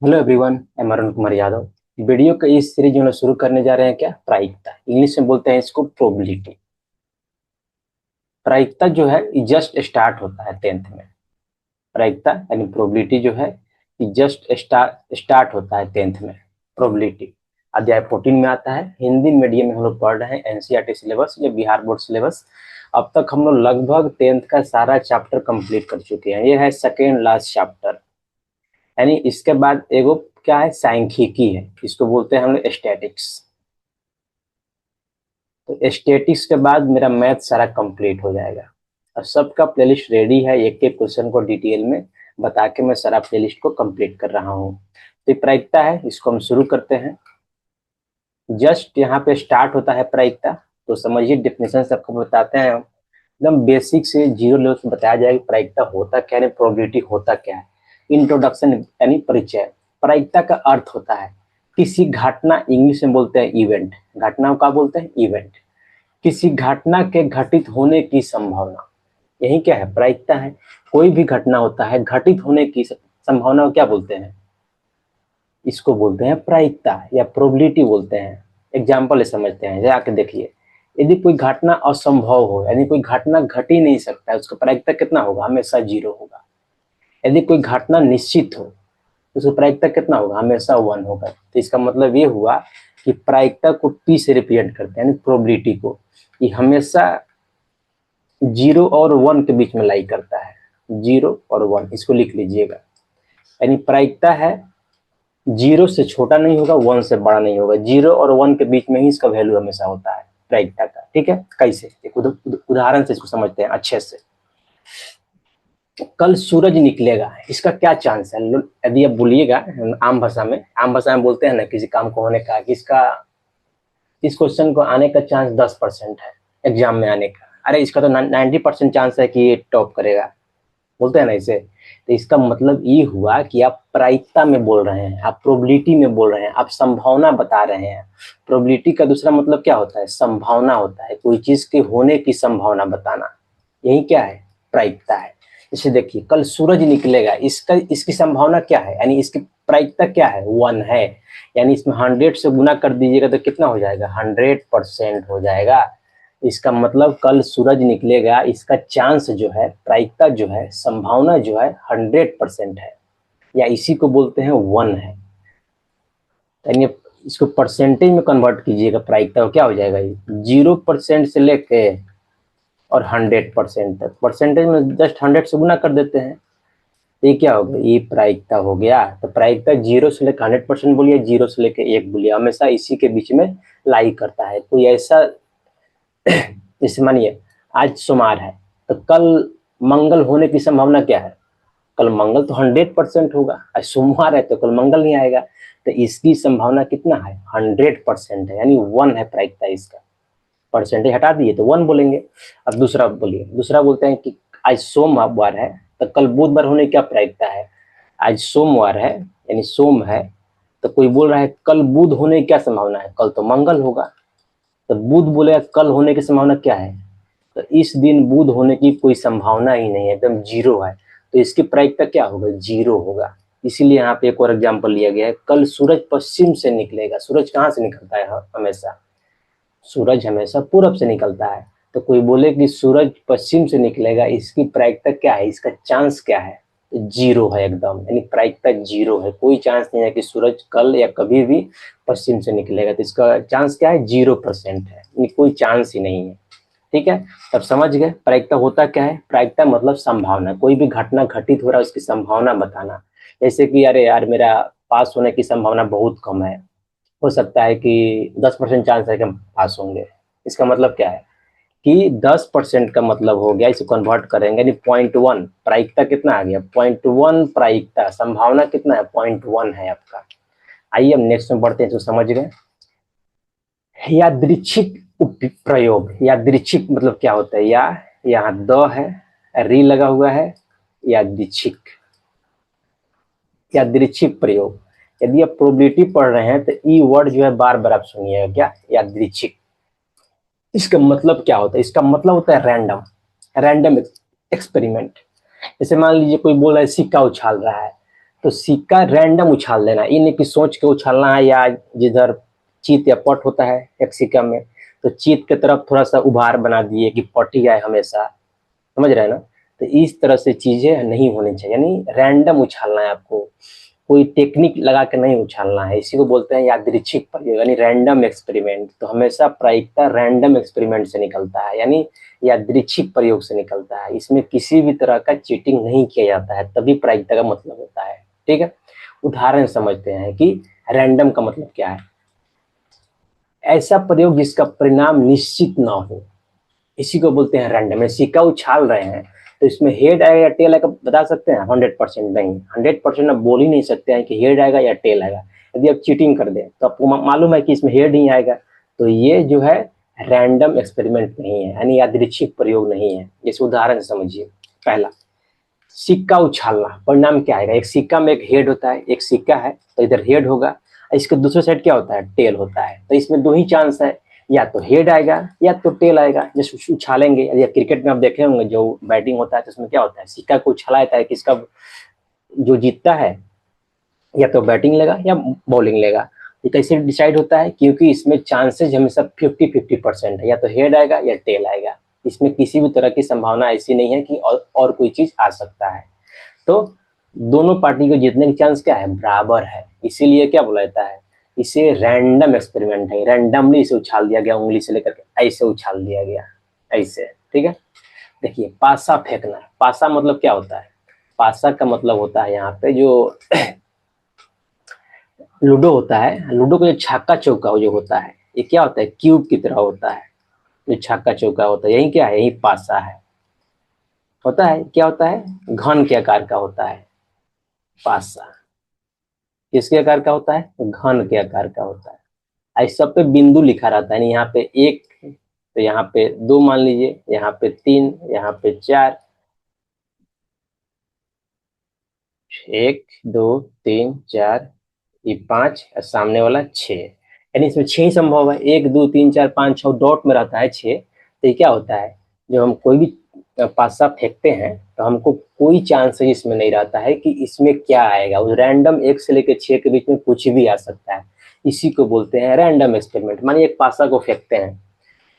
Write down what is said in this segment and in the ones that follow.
Hello everyone, मैं Arun Kumar Yadav. Video का इस सीरीज में शुरू करने जा रहे हैं क्या, प्रायिकता। इंग्लिश में बोलते हैं इसको प्रोबेबिलिटी। प्रायिकता जो है ये जस्ट स्टार्ट होता है 10th में। प्रायिकता यानी प्रोबेबिलिटी जो है ये जस्ट स्टार्ट होता है 10th में। प्रोबेबिलिटी अध्याय 14 में आता है। हिंदी मीडियम में हम लोग पढ़ रहे हैं एनसीईआरटी सिलेबस या बिहार बोर्ड सिलेबस। अब तक हम लोग लगभग 10th का सारा चैप्टर कंप्लीट कर चुके हैं। ये है सेकेंड लास्ट चैप्टर। यानी इसके बाद एगो क्या है, सांख्यिकी है। इसको बोलते हैं हम लोग स्टैटिक्स। तो स्टैटिक्स के बाद मेरा मैथ सारा कंप्लीट हो जाएगा। और सबका प्लेलिस्ट रेडी है, एक एक क्वेश्चन को डिटेल में बता के मैं सारा प्लेलिस्ट को कंप्लीट कर रहा हूँ। तो प्रायिकता है, इसको हम शुरू करते हैं। जस्ट यहाँ पे स्टार्ट होता है प्रायिकता। तो समझिए, डेफिनेशन सबको बताते हैं। एकदम बेसिक से जीरो लेवल से बताया जाएगा प्रायिकता होता क्या है, प्रोबेबिलिटी होता क्या है। इंट्रोडक्शन यानी परिचय। प्रायिकता का अर्थ होता है किसी घटना, इंग्लिश में बोलते हैं इवेंट। घटना का बोलते हैं इवेंट। किसी घटना के घटित होने की संभावना, यही क्या है, प्रायिकता है। कोई भी घटना होता है, घटित होने की संभावना को क्या बोलते हैं, इसको बोलते हैं प्रायिकता या प्रोबेबिलिटी बोलते हैं। एग्जाम्पल समझते हैं, जाके देखिए। यदि कोई घटना असंभव हो, यानी कोई घटना घट ही नहीं सकता है, उसका प्रायिकता कितना होगा, हमेशा जीरो होगा। यदि कोई घटना निश्चित हो, तो उसका प्रायिकता कितना होगा, हमेशा 1 होगा। तो इसका मतलब ये हुआ कि प्रायिकता को पी से रिप्रेजेंट करते हैं, यानी प्रोबेबिलिटी को। ये हमेशा 0 और 1 के बीच में लाई करता है। 0 और 1 इसको लिख लीजिएगा। यानी प्रायिकता है 0 से छोटा नहीं होगा, 1 से बड़ा नहीं होगा, 0 और 1 के बीच में ही इसका वैल्यू हमेशा होता है प्रायिकता का। ठीक है, कैसे, एक उदाहरण से इसको समझते हैं अच्छे से। कल सूरज निकलेगा, इसका क्या चांस है। यदि आप बोलिएगा आम भाषा में बोलते हैं ना, किसी काम को होने का, किसका, इस क्वेश्चन को आने का चांस 10% है एग्जाम में आने का। अरे इसका तो 90% चांस है कि ये टॉप करेगा, बोलते हैं ना इसे। तो इसका मतलब ये हुआ कि आप प्रायिकता में बोल रहे हैं, आप प्रोबेबिलिटी में बोल रहे हैं, आप संभावना बता रहे हैं। प्रोबेबिलिटी का दूसरा मतलब क्या होता है, संभावना होता है, कोई चीज के होने की संभावना बताना। यही क्या है, प्रायिकता है। जैसे देखिए, कल सूरज निकलेगा, इसका इसकी संभावना क्या है, यानी इसकी प्रायिकता क्या है, 1 है। यानी इसमें 100 से गुना कर दीजिएगा तो कितना हो जाएगा, 100% हो जाएगा। इसका मतलब कल सूरज निकलेगा, इसका चांस जो है, प्रायिकता जो है, संभावना जो है 100% है, या इसी को बोलते हैं 1 है। यानी इसको परसेंटेज में कन्वर्ट कीजिएगा, प्रायिकता क्या हो जाएगा, 0% से लेके और 100% तक। परसेंटेज में जस्ट 100 से गुना कर देते हैं, तो ये क्या होगा, ये प्रायिकता हो गया। तो प्रायिकता 0 से लेकर 100% बोलिए, 0 से लेकर 1 बोलिए, हमेशा इसी के बीच में लाई करता है। कोई ऐसा, जैसे मानिए आज सोमवार है, तो कल मंगल होने की संभावना क्या है, कल मंगल तो 100% होगा। आज सोमवार है तो कल मंगल नहीं आएगा, तो इसकी संभावना कितना है, 100% है, यानी 1 है प्रायिकता इसका। परसेंटेज हटा दिए तो 1 बोलेंगे। अब दूसरा बोलिए, दूसरा बोलते हैं कि आज सोमवार है तो कल बुधवार होने की क्या प्रायिकता है। आज सोमवार है यानी सोम है, तो कोई बोल रहा है कल बुध होने की क्या संभावना है, कल तो मंगल होगा। तो बुध बोलेगा कल होने की संभावना क्या है, तो इस दिन बुध होने की कोई संभावना ही नहीं है, एकदम 0 है। तो इसकी प्रायिकता क्या होगा, 0 होगा। इसीलिए यहाँ पे एक और एग्जाम्पल लिया गया है, कल सूरज पश्चिम से निकलेगा। सूरज कहाँ से निकलता है, हमेशा सूरज हमेशा पूरब से निकलता है। तो कोई बोले कि सूरज पश्चिम से निकलेगा, इसकी प्रायिकता क्या है, इसका चांस क्या है, 0 है एकदम। यानी प्रायिकता 0 है, कोई चांस नहीं है कि सूरज कल या कभी भी पश्चिम से निकलेगा। तो इसका चांस क्या है, 0% है, यानी कोई चांस ही नहीं है। ठीक है, तब समझ गए प्रायिकता होता क्या है। प्रायिकता मतलब संभावना, कोई भी घटना घटित हो रहा है उसकी संभावना बताना। जैसे कि अरे यार, मेरा पास होने की संभावना बहुत कम है, हो सकता है कि 10% चांस है कि हम पास होंगे। इसका मतलब क्या है कि 10% का मतलब हो गया, इसे कन्वर्ट करेंगे यानी 0.1। प्रायिकता कितना आ गया, 0.1 प्रायिकता, संभावना कितना है, 0.1 है आपका। आइए अब नेक्स्ट में बढ़ते हैं, तो समझ गए। यादृच्छिक प्रयोग, यादृच्छिक मतलब क्या होता है, या यहाँ द है, री लगा हुआ है, यादृच्छिक, यादृच्छिक प्रयोग। यदि आप प्रोबेबिलिटी पढ़ रहे हैं तो ई वर्ड जो है बार बार आप सुनिएगा, क्या, यादृच्छिक। इसका मतलब क्या होता है, इसका मतलब होता है रैंडम, रैंडम एक्सपेरिमेंट। जैसे मान लीजिए कोई बोल रहा है सिक्का उछाल रहा है, तो सिक्का रैंडम उछाल देना, ये नहीं कि सोच के उछालना है, या जिधर चीत या पट होता है एक सिक्का में, तो चीत की तरफ थोड़ा सा उभार बना दिए कि पट ही आए हमेशा, समझ रहे हैं ना। तो इस तरह से चीजें नहीं होनी चाहिए, यानी रैंडम उछालना है आपको, कोई टेक्निक लगा के नहीं उछालना है। इसी को बोलते हैं यादृच्छिक प्रयोग, यानी रैंडम एक्सपेरिमेंट। तो हमेशा प्रायिकता रैंडम एक्सपेरिमेंट से निकलता है, यानी यादृच्छिक प्रयोग से निकलता है। इसमें किसी भी तरह का चीटिंग नहीं किया जाता है, तभी प्रायिकता का मतलब होता है। ठीक है, उदाहरण समझते हैं कि रैंडम का मतलब क्या है। ऐसा प्रयोग जिसका परिणाम निश्चित ना हो, इसी को बोलते हैं रैंडम। सिक्का उछाल रहे हैं तो इसमें हेड आएगा या टेल आएगा, बता सकते हैं? 100% नहीं, 100% आप बोल ही नहीं सकते हैं कि हेड आएगा या टेल आएगा। यदि आप चीटिंग कर दें तो आपको मालूम है कि इसमें हेड ही आएगा, तो ये जो है रैंडम एक्सपेरिमेंट नहीं है, यानी यादृच्छिक प्रयोग नहीं है। इस उदाहरण से समझिए। पहला, सिक्का उछालना, परिणाम क्या आएगा? एक सिक्का में एक हेड होता है, एक सिक्का है तो इधर हेड होगा, इसके दूसरे साइड क्या होता है? टेल होता है। तो इसमें दो ही चांस है, या तो हेड आएगा या तो टेल आएगा। जैसे उछालेंगे, या क्रिकेट में आप देखे होंगे जो बैटिंग होता है तो उसमें क्या होता है, सिक्का को उछाला जाता है, किसका जो जीतता है या तो बैटिंग लेगा या बॉलिंग लेगा। ये कैसे डिसाइड होता है? क्योंकि इसमें चांसेस हमेशा 50-50% है, या तो हेड आएगा या टेल आएगा। इसमें किसी भी तरह की संभावना ऐसी नहीं है कि और कोई चीज आ सकता है। तो दोनों पार्टी को जीतने की चांस क्या है? बराबर है। इसीलिए क्या बोला जाता है, इसे रैंडम एक्सपेरिमेंट है। रैंडमली इसे उछाल दिया गया, उंगली से लेकर के ऐसे उछाल दिया गया, ऐसे। ठीक है, देखिए पासा फेंकना। पासा मतलब क्या होता है? पासा का मतलब होता है यहाँ पे जो लूडो होता है, लूडो का जो छक्का चौका जो होता है, ये क्या होता है? क्यूब की तरह होता है। जो छक्का चौका होता है, यही क्या है? यही पासा है। होता है, क्या होता है? घन के आकार का होता है पासा। किसके आकार का होता है? घन के आकार का होता है। इस सब पे बिंदु लिखा रहता है, यहाँ पे एक, तो यहाँ पे दो मान लीजिए, यहाँ पे तीन, यहाँ पे चार, एक दो तीन चार, ये पांच और सामने वाला छः, यानी इसमें छह ही संभव है। एक दो तीन चार पाँच छः डॉट में रहता है छः। तो ये क्या होता है, जब हम कोई भी पासा फेंकते हैं तो हमको कोई चांस इसमें नहीं रहता है कि इसमें क्या आएगा। उस रैंडम एक से लेकर छः के बीच में कुछ भी आ सकता है। इसी को बोलते हैं रैंडम एक्सपेरिमेंट। मानिए एक पासा को फेंकते हैं,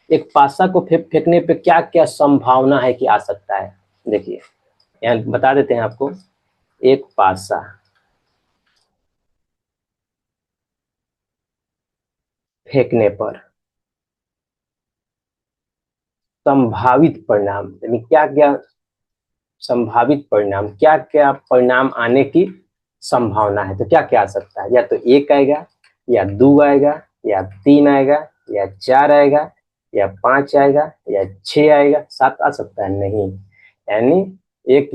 एक पासा को फेंकने पे क्या क्या संभावना है कि आ सकता है, देखिए यहाँ बता देते हैं आपको। एक पासा फेंकने पर संभावित परिणाम, यानी क्या क्या संभावित परिणाम, क्या क्या परिणाम आने की संभावना है। तो क्या क्या आ सकता है? या तो एक आएगा, या दो आएगा, या तीन आएगा, या चार आएगा, या पांच आएगा, या छह आएगा, सात आ सकता है? नहीं। यानी एक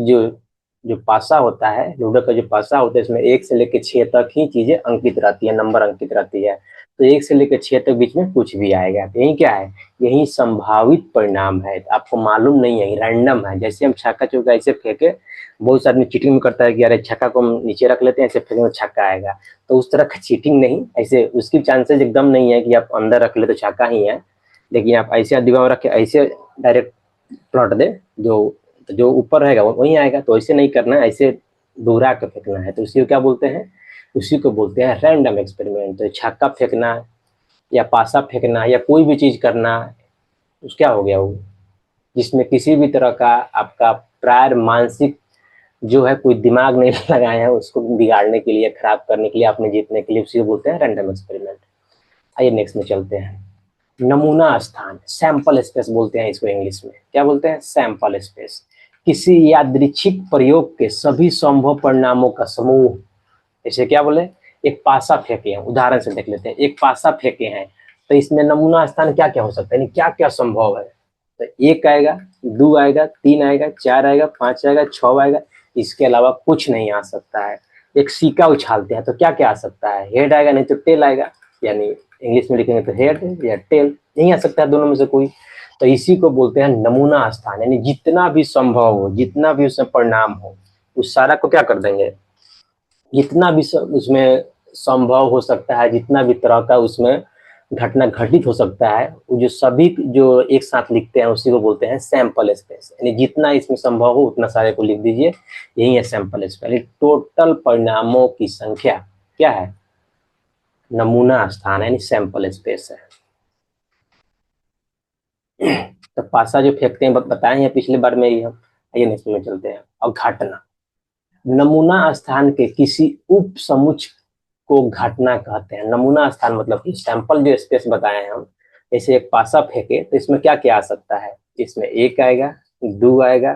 जो पासा होता है, लूडो का जो पासा होता है, इसमें एक से लेकर छह तक ही चीजें अंकित रहती है, नंबर अंकित रहती है। तो एक से लेकर छह तक बीच में कुछ भी आएगा। तो यही क्या है? यही संभावित परिणाम है। आपको मालूम नहीं है, रैंडम है। जैसे हम छक्का चौका ऐसे फेंके, बहुत से आदमी चीटिंग में करता है कि अरे छक्का को हम नीचे रख लेते हैं, ऐसे फेंके छक्का आएगा। तो उस तरह का चीटिंग नहीं, ऐसे उसकी चांसेस एकदम नहीं है कि आप अंदर रख ले तो छक्का ही है। लेकिन आप ऐसे दिमाग में रख के ऐसे डायरेक्ट पलट दे, जो ऊपर रहेगा वही आएगा। तो ऐसे नहीं करना है, ऐसे दोहरा कर फेंकना है। तो उसी को क्या बोलते हैं? उसी को बोलते हैं रैंडम एक्सपेरिमेंट। तो छक्का फेंकना या पासा फेंकना या कोई भी चीज करना, उस क्या हो गया वो, जिसमें किसी भी तरह का आपका प्रायर मानसिक जो है कोई दिमाग नहीं लगाए हैं उसको बिगाड़ने के लिए, खराब करने के लिए, आपने जीतने के लिए, उसी को बोलते हैं रैंडम एक्सपेरिमेंट। आइए नेक्स्ट में चलते हैं। नमूना स्थान, सैंपल स्पेस बोलते हैं इसको इंग्लिश में। क्या बोलते हैं? Sample space. किसी यादृच्छिक प्रयोग के सभी संभव परिणामों का समूह। जैसे क्या बोले, एक पासा फेंके हैं, उदाहरण से देख लेते हैं। एक पासा फेंके हैं तो इसमें नमूना स्थान क्या क्या हो सकता है, क्या क्या संभव है? तो एक आएगा, दो आएगा, तीन आएगा, चार आएगा, पांच आएगा, छह आएगा। इसके अलावा कुछ नहीं आ सकता है। एक सिक्का उछालते हैं तो क्या क्या आ सकता है? हेड आएगा, नहीं तो टेल आएगा। यानी इंग्लिश में लिखेंगे तो हेड या टेल, नहीं आ सकता है दोनों में से कोई। तो इसी को बोलते हैं नमूना स्थान। यानी जितना भी संभव हो, जितना भी उसमें परिणाम हो, उस सारा को क्या कर देंगे, जितना भी उसमें संभव हो सकता है, जितना भी तरह का उसमें घटना घटित हो सकता है, वो जो सभी जो एक साथ लिखते हैं उसी को बोलते हैं सैंपल स्पेस। यानी जितना इसमें संभव हो उतना सारे को लिख दीजिए, यही है सैंपल स्पेस। यानी टोटल परिणामों की संख्या क्या है, नमूना स्थान यानी सैंपल स्पेस है। तो पासा जो फेंकते हैं बताए हैं पिछली बार में ही हम। आइए नेक्स्ट में चलते हैं। अब घटना, नमूना स्थान के किसी उप समुच्चय को घटना कहते हैं। नमूना स्थान मतलब कि सैंपल जो स्पेस बताए हैं हम, जैसे एक पासा फेंके तो इसमें क्या क्या आ सकता है, इसमें 1 आएगा, 2 आएगा,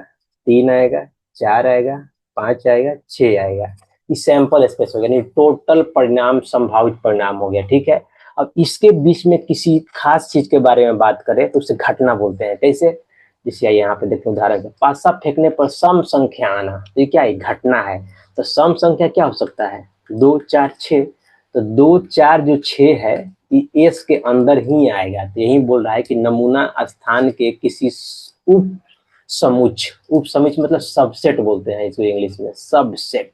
3 आएगा, 4 आएगा, 5 आएगा, 6 आएगा। इस सैंपल स्पेस हो गया, यानी टोटल परिणाम संभावित परिणाम हो गया। ठीक है, अब इसके बीच में किसी खास चीज के बारे में बात करें तो उसे घटना बोलते हैं। कैसे, जैसे यहाँ पे देखते हैं उदाहरण, पासा फेंकने पर सम संख्या आना, तो ये क्या है, घटना है। तो सम संख्या क्या हो सकता है, 2 4 6। तो 2 4 जो 6 है ये एस के अंदर ही आएगा। तो यही बोल रहा है कि नमूना स्थान के किसी उप समुच्चय, उप समुच्चय मतलब सबसेट बोलते हैं इसको इंग्लिश में, सबसेट।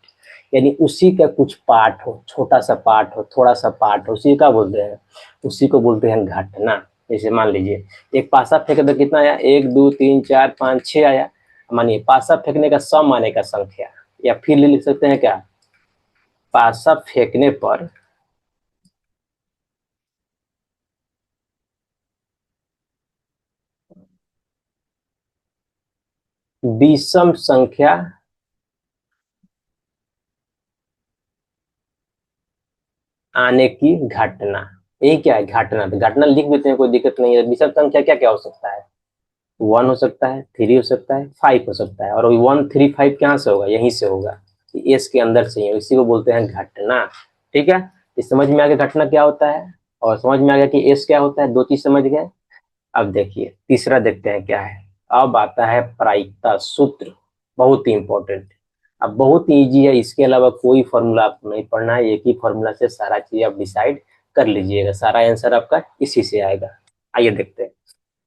यानी उसी का कुछ पार्ट हो, छोटा सा पार्ट हो, थोड़ा सा पार्ट हो, उसी का बोलते हैं, उसी को बोलते हैं घटना। जैसे मान लीजिए एक पासा फेंके तो कितना आया, 1 2 3 4 5 6 आया। मानिए पासा फेंकने का सम आने का संख्या, या फिर लिख सकते हैं क्या, पासा फेंकने पर विषम संख्या आने की घटना। ये क्या है, घटना। तो घटना लिख देते हैं, कोई दिक्कत नहीं है। विषम संख्या क्या क्या हो सकता है, 1 हो सकता है, 3 हो सकता है, 5 हो सकता है। और 1 3 5 कहाँ से होगा, यहीं से होगा, एस के अंदर से ही, इसी को बोलते हैं घटना। ठीक है, इस समझ में आ गया घटना क्या होता है, और समझ में आ गया कि एस क्या होता है, 2 चीज समझ गए। अब देखिए तीसरा देखते हैं क्या है। अब आता है प्रायिकता सूत्र, बहुत ही इंपॉर्टेंट। अब बहुत इजी है, इसके अलावा कोई फॉर्मूला आपको नहीं पढ़ना है, एक ही फॉर्मूला से सारा चीज आप डिसाइड कर लीजिएगा, सारा आंसर आपका इसी से आएगा। आइए देखते हैं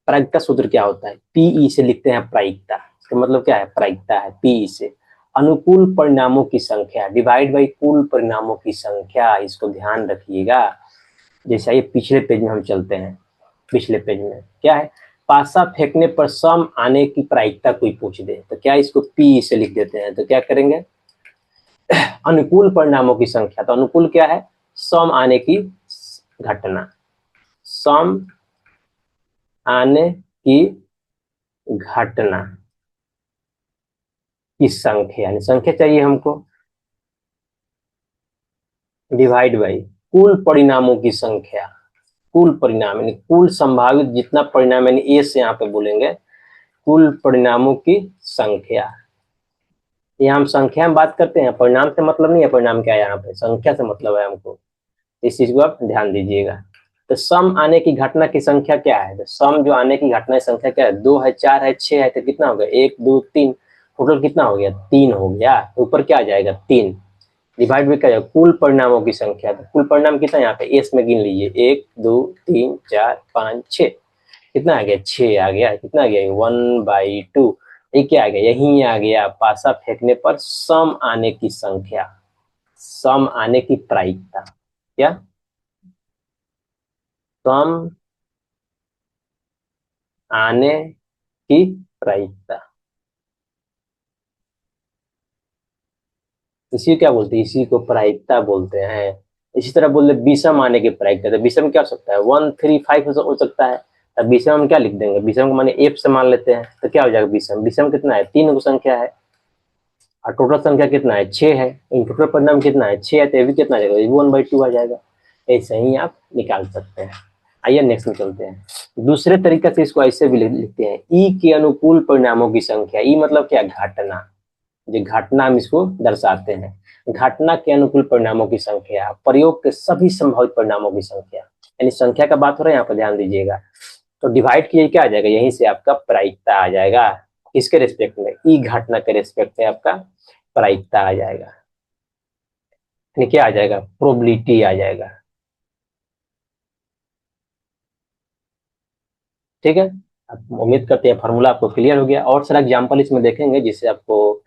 प्रायिकता सूत्र क्या होता है। पीई से लिखते हैं प्रायिकता, तो मतलब क्या है, प्रायिकता है पीई से अनुकूल परिणामों की संख्या डिवाइड बाई कुल परिणामों की संख्या। इसको ध्यान रखिएगा। जैसे ये पिछले पेज में हम चलते हैं, पिछले पेज में क्या है, पासा फेंकने पर सम आने की प्रायिकता कोई पूछ दे तो क्या इसको पी से लिख देते हैं। तो क्या करेंगे, अनुकूल परिणामों की संख्या, तो अनुकूल क्या है, सम आने की घटना, सम आने की घटना की संख्या, यानी संख्या चाहिए हमको, डिवाइड बाई कुल परिणामों की संख्या। कुल परिणाम यानी कुल संभावित जितना परिणाम, यानी ए से यहाँ पे बोलेंगे कुल परिणामों की संख्या। यहाँ हम संख्या में बात करते हैं, परिणाम से मतलब नहीं है, परिणाम क्या है, यहाँ पे संख्या से मतलब है हमको। इस चीज को आप ध्यान दीजिएगा। तो सम आने की घटना की संख्या क्या है, तो सम जो आने की घटना की संख्या क्या है, 2 है, 4 है, 6 है, तो कितना हो गया, 1 2 3, टोटल कितना हो गया, 3 हो गया। तो ऊपर क्या आ जाएगा, 3 डिवाइड में क्या जाएगा, कुल परिणामों की संख्या। तो कुल परिणाम कितना, यहाँ पे एस में गिन लीजिए, 1 2 3 4 5 6, कितना आ गया, 6 आ गया। कितना आ गया, 1/2। ये क्या आ गया, यही आ गया, पासा फेंकने पर सम आने की संख्या, सम आने की प्रायिकता। क्या, सम आने की प्रायिकता, इसी क्या बोलते हैं, इसी को प्रायिकता बोलते हैं। इसी तरह बोलते विषम आने की प्रायिकता, तो विषम क्या हो सकता है, 1 3 5 हो सकता है। अब विषम हम क्या लिख देंगे, विषम को माने एफ से मान लेते हैं, तो क्या हो जाएगा विषम, विषम कितना है, 3 को संख्या है, और टोटल संख्या कितना है, 6 है। इन टोटल परिणाम कितना है, 6 है, तो ये भी कितना आ जाएगा, ये भी 1/2 आ जाएगा। ऐसे ही आप निकाल सकते हैं। आइए नेक्स्ट में चलते हैं। दूसरे तरीके से इसको ऐसे भी लिखते हैं, ई के अनुकूल परिणामों की संख्या। ई मतलब क्या, घटना, जो घटना हम इसको दर्शाते हैं। घटना के अनुकूल परिणामों की संख्या, प्रयोग के सभी संभावित परिणामों की संख्या, यानी संख्या का बात हो रहा है यहाँ पर, ध्यान दीजिएगा। तो डिवाइड किए क्या आ जाएगा, यहीं से आपका प्रायिकता आ जाएगा। किसके रेस्पेक्ट में, ई घटना के रेस्पेक्ट में आपका प्रायिकता आ जाएगा, यानी क्या आ जाएगा, प्रोबेबिलिटी आ जाएगा। ठीक है, अब उम्मीद करते हैं फार्मूला आपको क्लियर हो गया। और सारा एग्जाम्पल इसमें देखेंगे जिससे आपको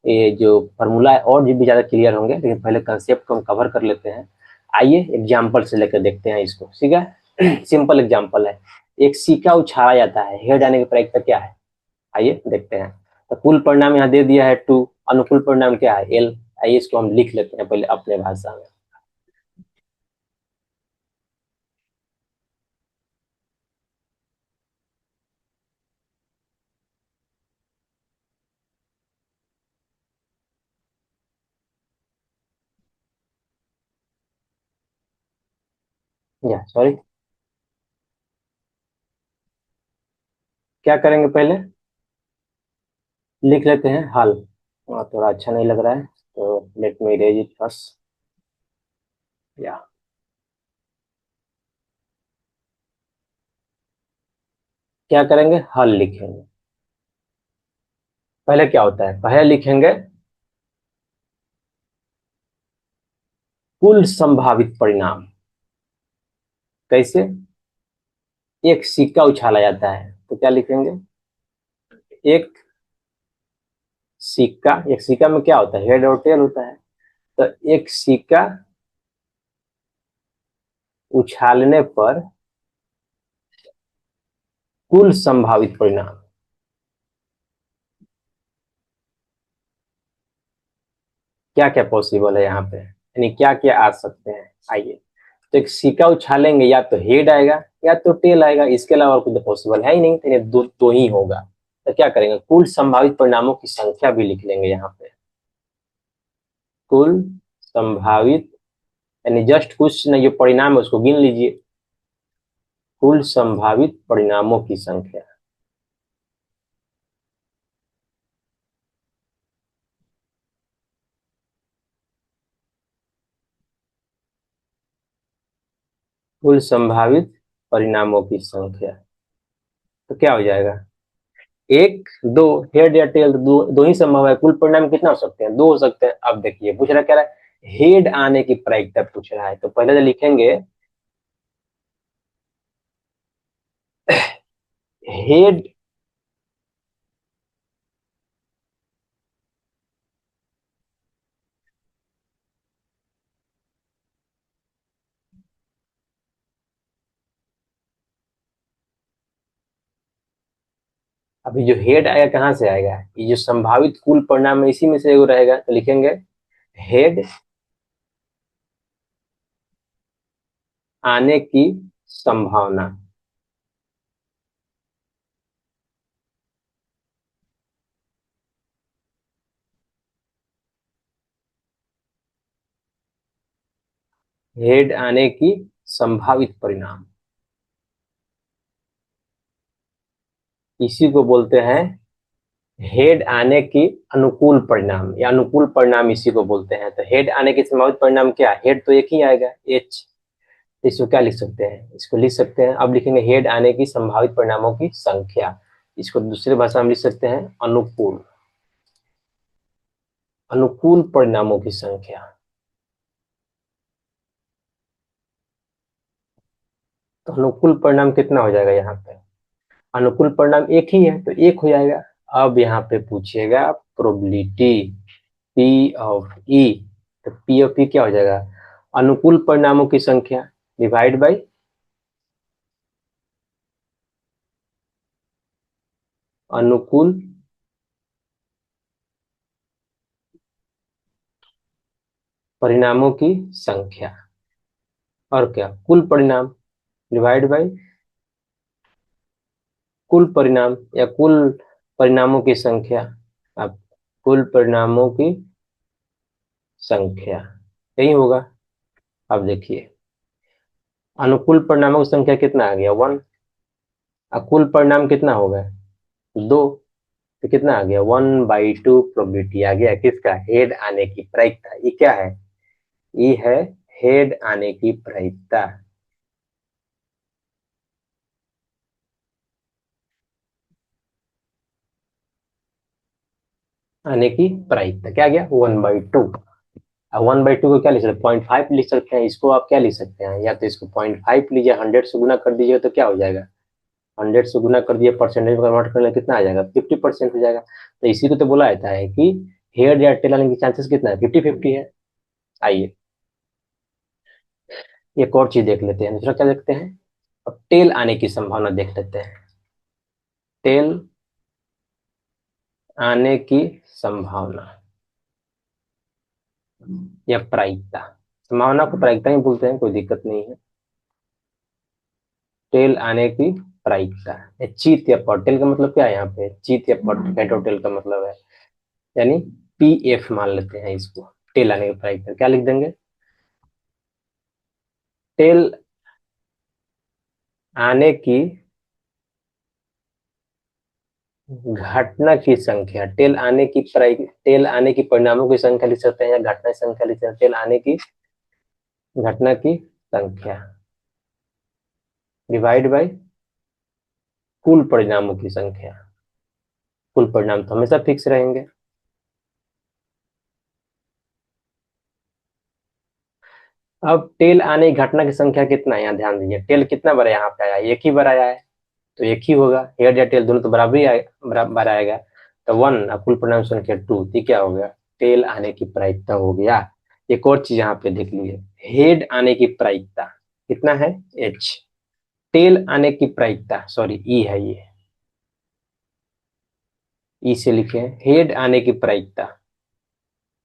ये जो फार्मूला है और भी ज्यादा क्लियर होंगे, लेकिन पहले कंसेप्ट को हम कवर कर लेते हैं। आइए एग्जाम्पल से लेकर देखते हैं इसको, ठीक है। सिंपल एग्जांपल है, एक सिक्का उछाला जाता है, हेड आने की प्रायिकता क्या है? आइए देखते हैं। तो कुल परिणाम यहाँ दे दिया है 2, अनुकूल परिणाम क्या है? L। आइए इसको हम लिख लेते हैं पहले अपने भाषा में। या सॉरी, क्या करेंगे पहले? लिख लेते हैं हल। थोड़ा अच्छा नहीं लग रहा है, तो let me erase it first. या क्या करेंगे? हल लिखेंगे। पहले क्या होता है? पहले लिखेंगे कुल संभावित परिणाम। कैसे? एक सिक्का उछाला जाता है तो क्या लिखेंगे? एक सिक्का, एक सिक्का में क्या होता है? हेड और टेल होता है। तो एक सिक्का उछालने पर कुल संभावित परिणाम, क्या क्या पॉसिबल है यहाँ पे, यानी क्या क्या आ सकते हैं? आइए, तो एक सिक्का उछालेंगे, या तो हेड आएगा या तो टेल आएगा, इसके अलावा और कुछ पॉसिबल है ही नहीं, तो ये दो ही होगा। तो क्या करेंगे? कुल संभावित परिणामों की संख्या भी लिख लेंगे यहाँ पे। कुल संभावित, यानी जस्ट कुछ नहीं, जो परिणाम है उसको गिन लीजिए। कुल संभावित परिणामों की संख्या। कुल संभावित परिणामों की संख्या, तो क्या हो जाएगा? एक, दो, हेड या टेल, दो ही संभव है। कुल परिणाम कितना हो सकते हैं? दो हो सकते हैं। अब देखिए पूछ रहा क्या रहा है? हेड आने की प्रायिकता पूछ रहा है, तो पहले तो लिखेंगे हेड। अभी जो हेड आएगा कहाँ से आएगा? ये जो संभावित कुल परिणाम है इसी में से एगो रहेगा, तो लिखेंगे हेड आने की संभावना। हेड आने की संभावित परिणाम, इसी को बोलते हैं हेड आने की अनुकूल परिणाम, या अनुकूल परिणाम इसी को बोलते हैं। तो हेड आने की संभावित परिणाम क्या? हेड तो एक ही आएगा, एच। इसको क्या लिख सकते हैं? इसको लिख सकते हैं, अब लिखेंगे हेड आने की संभावित परिणामों की संख्या। इसको दूसरी भाषा में लिख सकते हैं अनुकूल, अनुकूल परिणामों की संख्या। तो अनुकूल परिणाम कितना हो जाएगा यहाँ पे? अनुकूल परिणाम एक ही है तो एक हो जाएगा। अब यहाँ पे पूछिएगा प्रोबेबिलिटी पी ऑफ ई, तो पी ऑफ ई क्या हो जाएगा? अनुकूल परिणामों की संख्या डिवाइड बाई अनुकूल परिणामों की संख्या, और क्या? कुल परिणाम डिवाइड बाई कुल परिणाम, या कुल परिणामों की संख्या। अब कुल परिणामों की संख्या यही होगा। अब देखिए अनुकूल परिणामों की संख्या कितना आ गया? 1। अब कुल परिणाम कितना हो गया? 2। तो कितना आ गया? 1/2 प्रोबेबिलिटी आ गया किसका? हेड आने की प्रायिकता। ये क्या है? ये है हेड आने की प्रायिकता। आने की प्रायिकता क्या गया? 1/2। अब 1/2 को क्या लिख सकते हैं? 0.5 लिख सकते हैं। इसको आप क्या लिख सकते हैं? या तो इसको 0.5 लीजिए, 100 से गुना कर दीजिएगा तो क्या हो जाएगा? 100 से गुना कर दिए, परसेंटेज में कन्वर्ट कर ले कितना आ जाएगा? 50% हो जाएगा। तो इसी को तो बोला जाता है कि हेड या टेल आने की चांसेस कितना है? 50-50 है। आइए एक और चीज देख लेते हैं। दूसरा क्या देखते हैं? अब टेल आने की संभावना देख लेते हैं। टेल आने की संभावना या प्रायिकता, संभावना को प्रायिकता ही बोलते हैं, कोई दिक्कत नहीं है। टेल आने की प्रायिकता, चीत या पॉट, टेल का मतलब क्या है यहाँ पे, चीत या पॉट, हेटोटेल का मतलब है, यानी PF मान लेते हैं इसको। टेल आने की प्रायिकता क्या लिख देंगे, टेल आने की घटना की संख्या, टेल आने की परिणामों की संख्या लिख सकते हैं या घटना की संख्या लिख सकते हैं। टेल आने की घटना की संख्या डिवाइड बाय कुल परिणामों की संख्या, कुल परिणाम तो हमेशा फिक्स रहेंगे। अब टेल आने की घटना की संख्या कितना है, यहाँ ध्यान दीजिए, टेल कितना बार यहाँ पे आया, एक ही बार आया है, तो एक ही होगा, हेड या टेल दोनों तो बराबर ही बराबर आएगा, तो 1 और कुल परिणाम संख्या 2, तो क्या हो गया, टेल आने की प्रायिकता हो गया। एक और चीज यहाँ पे देख लीजिए, हेड आने की प्रायिकता कितना है, H, टेल आने की प्रायिकता, सॉरी E है ये, E से लिखे, हेड आने की प्रायिकता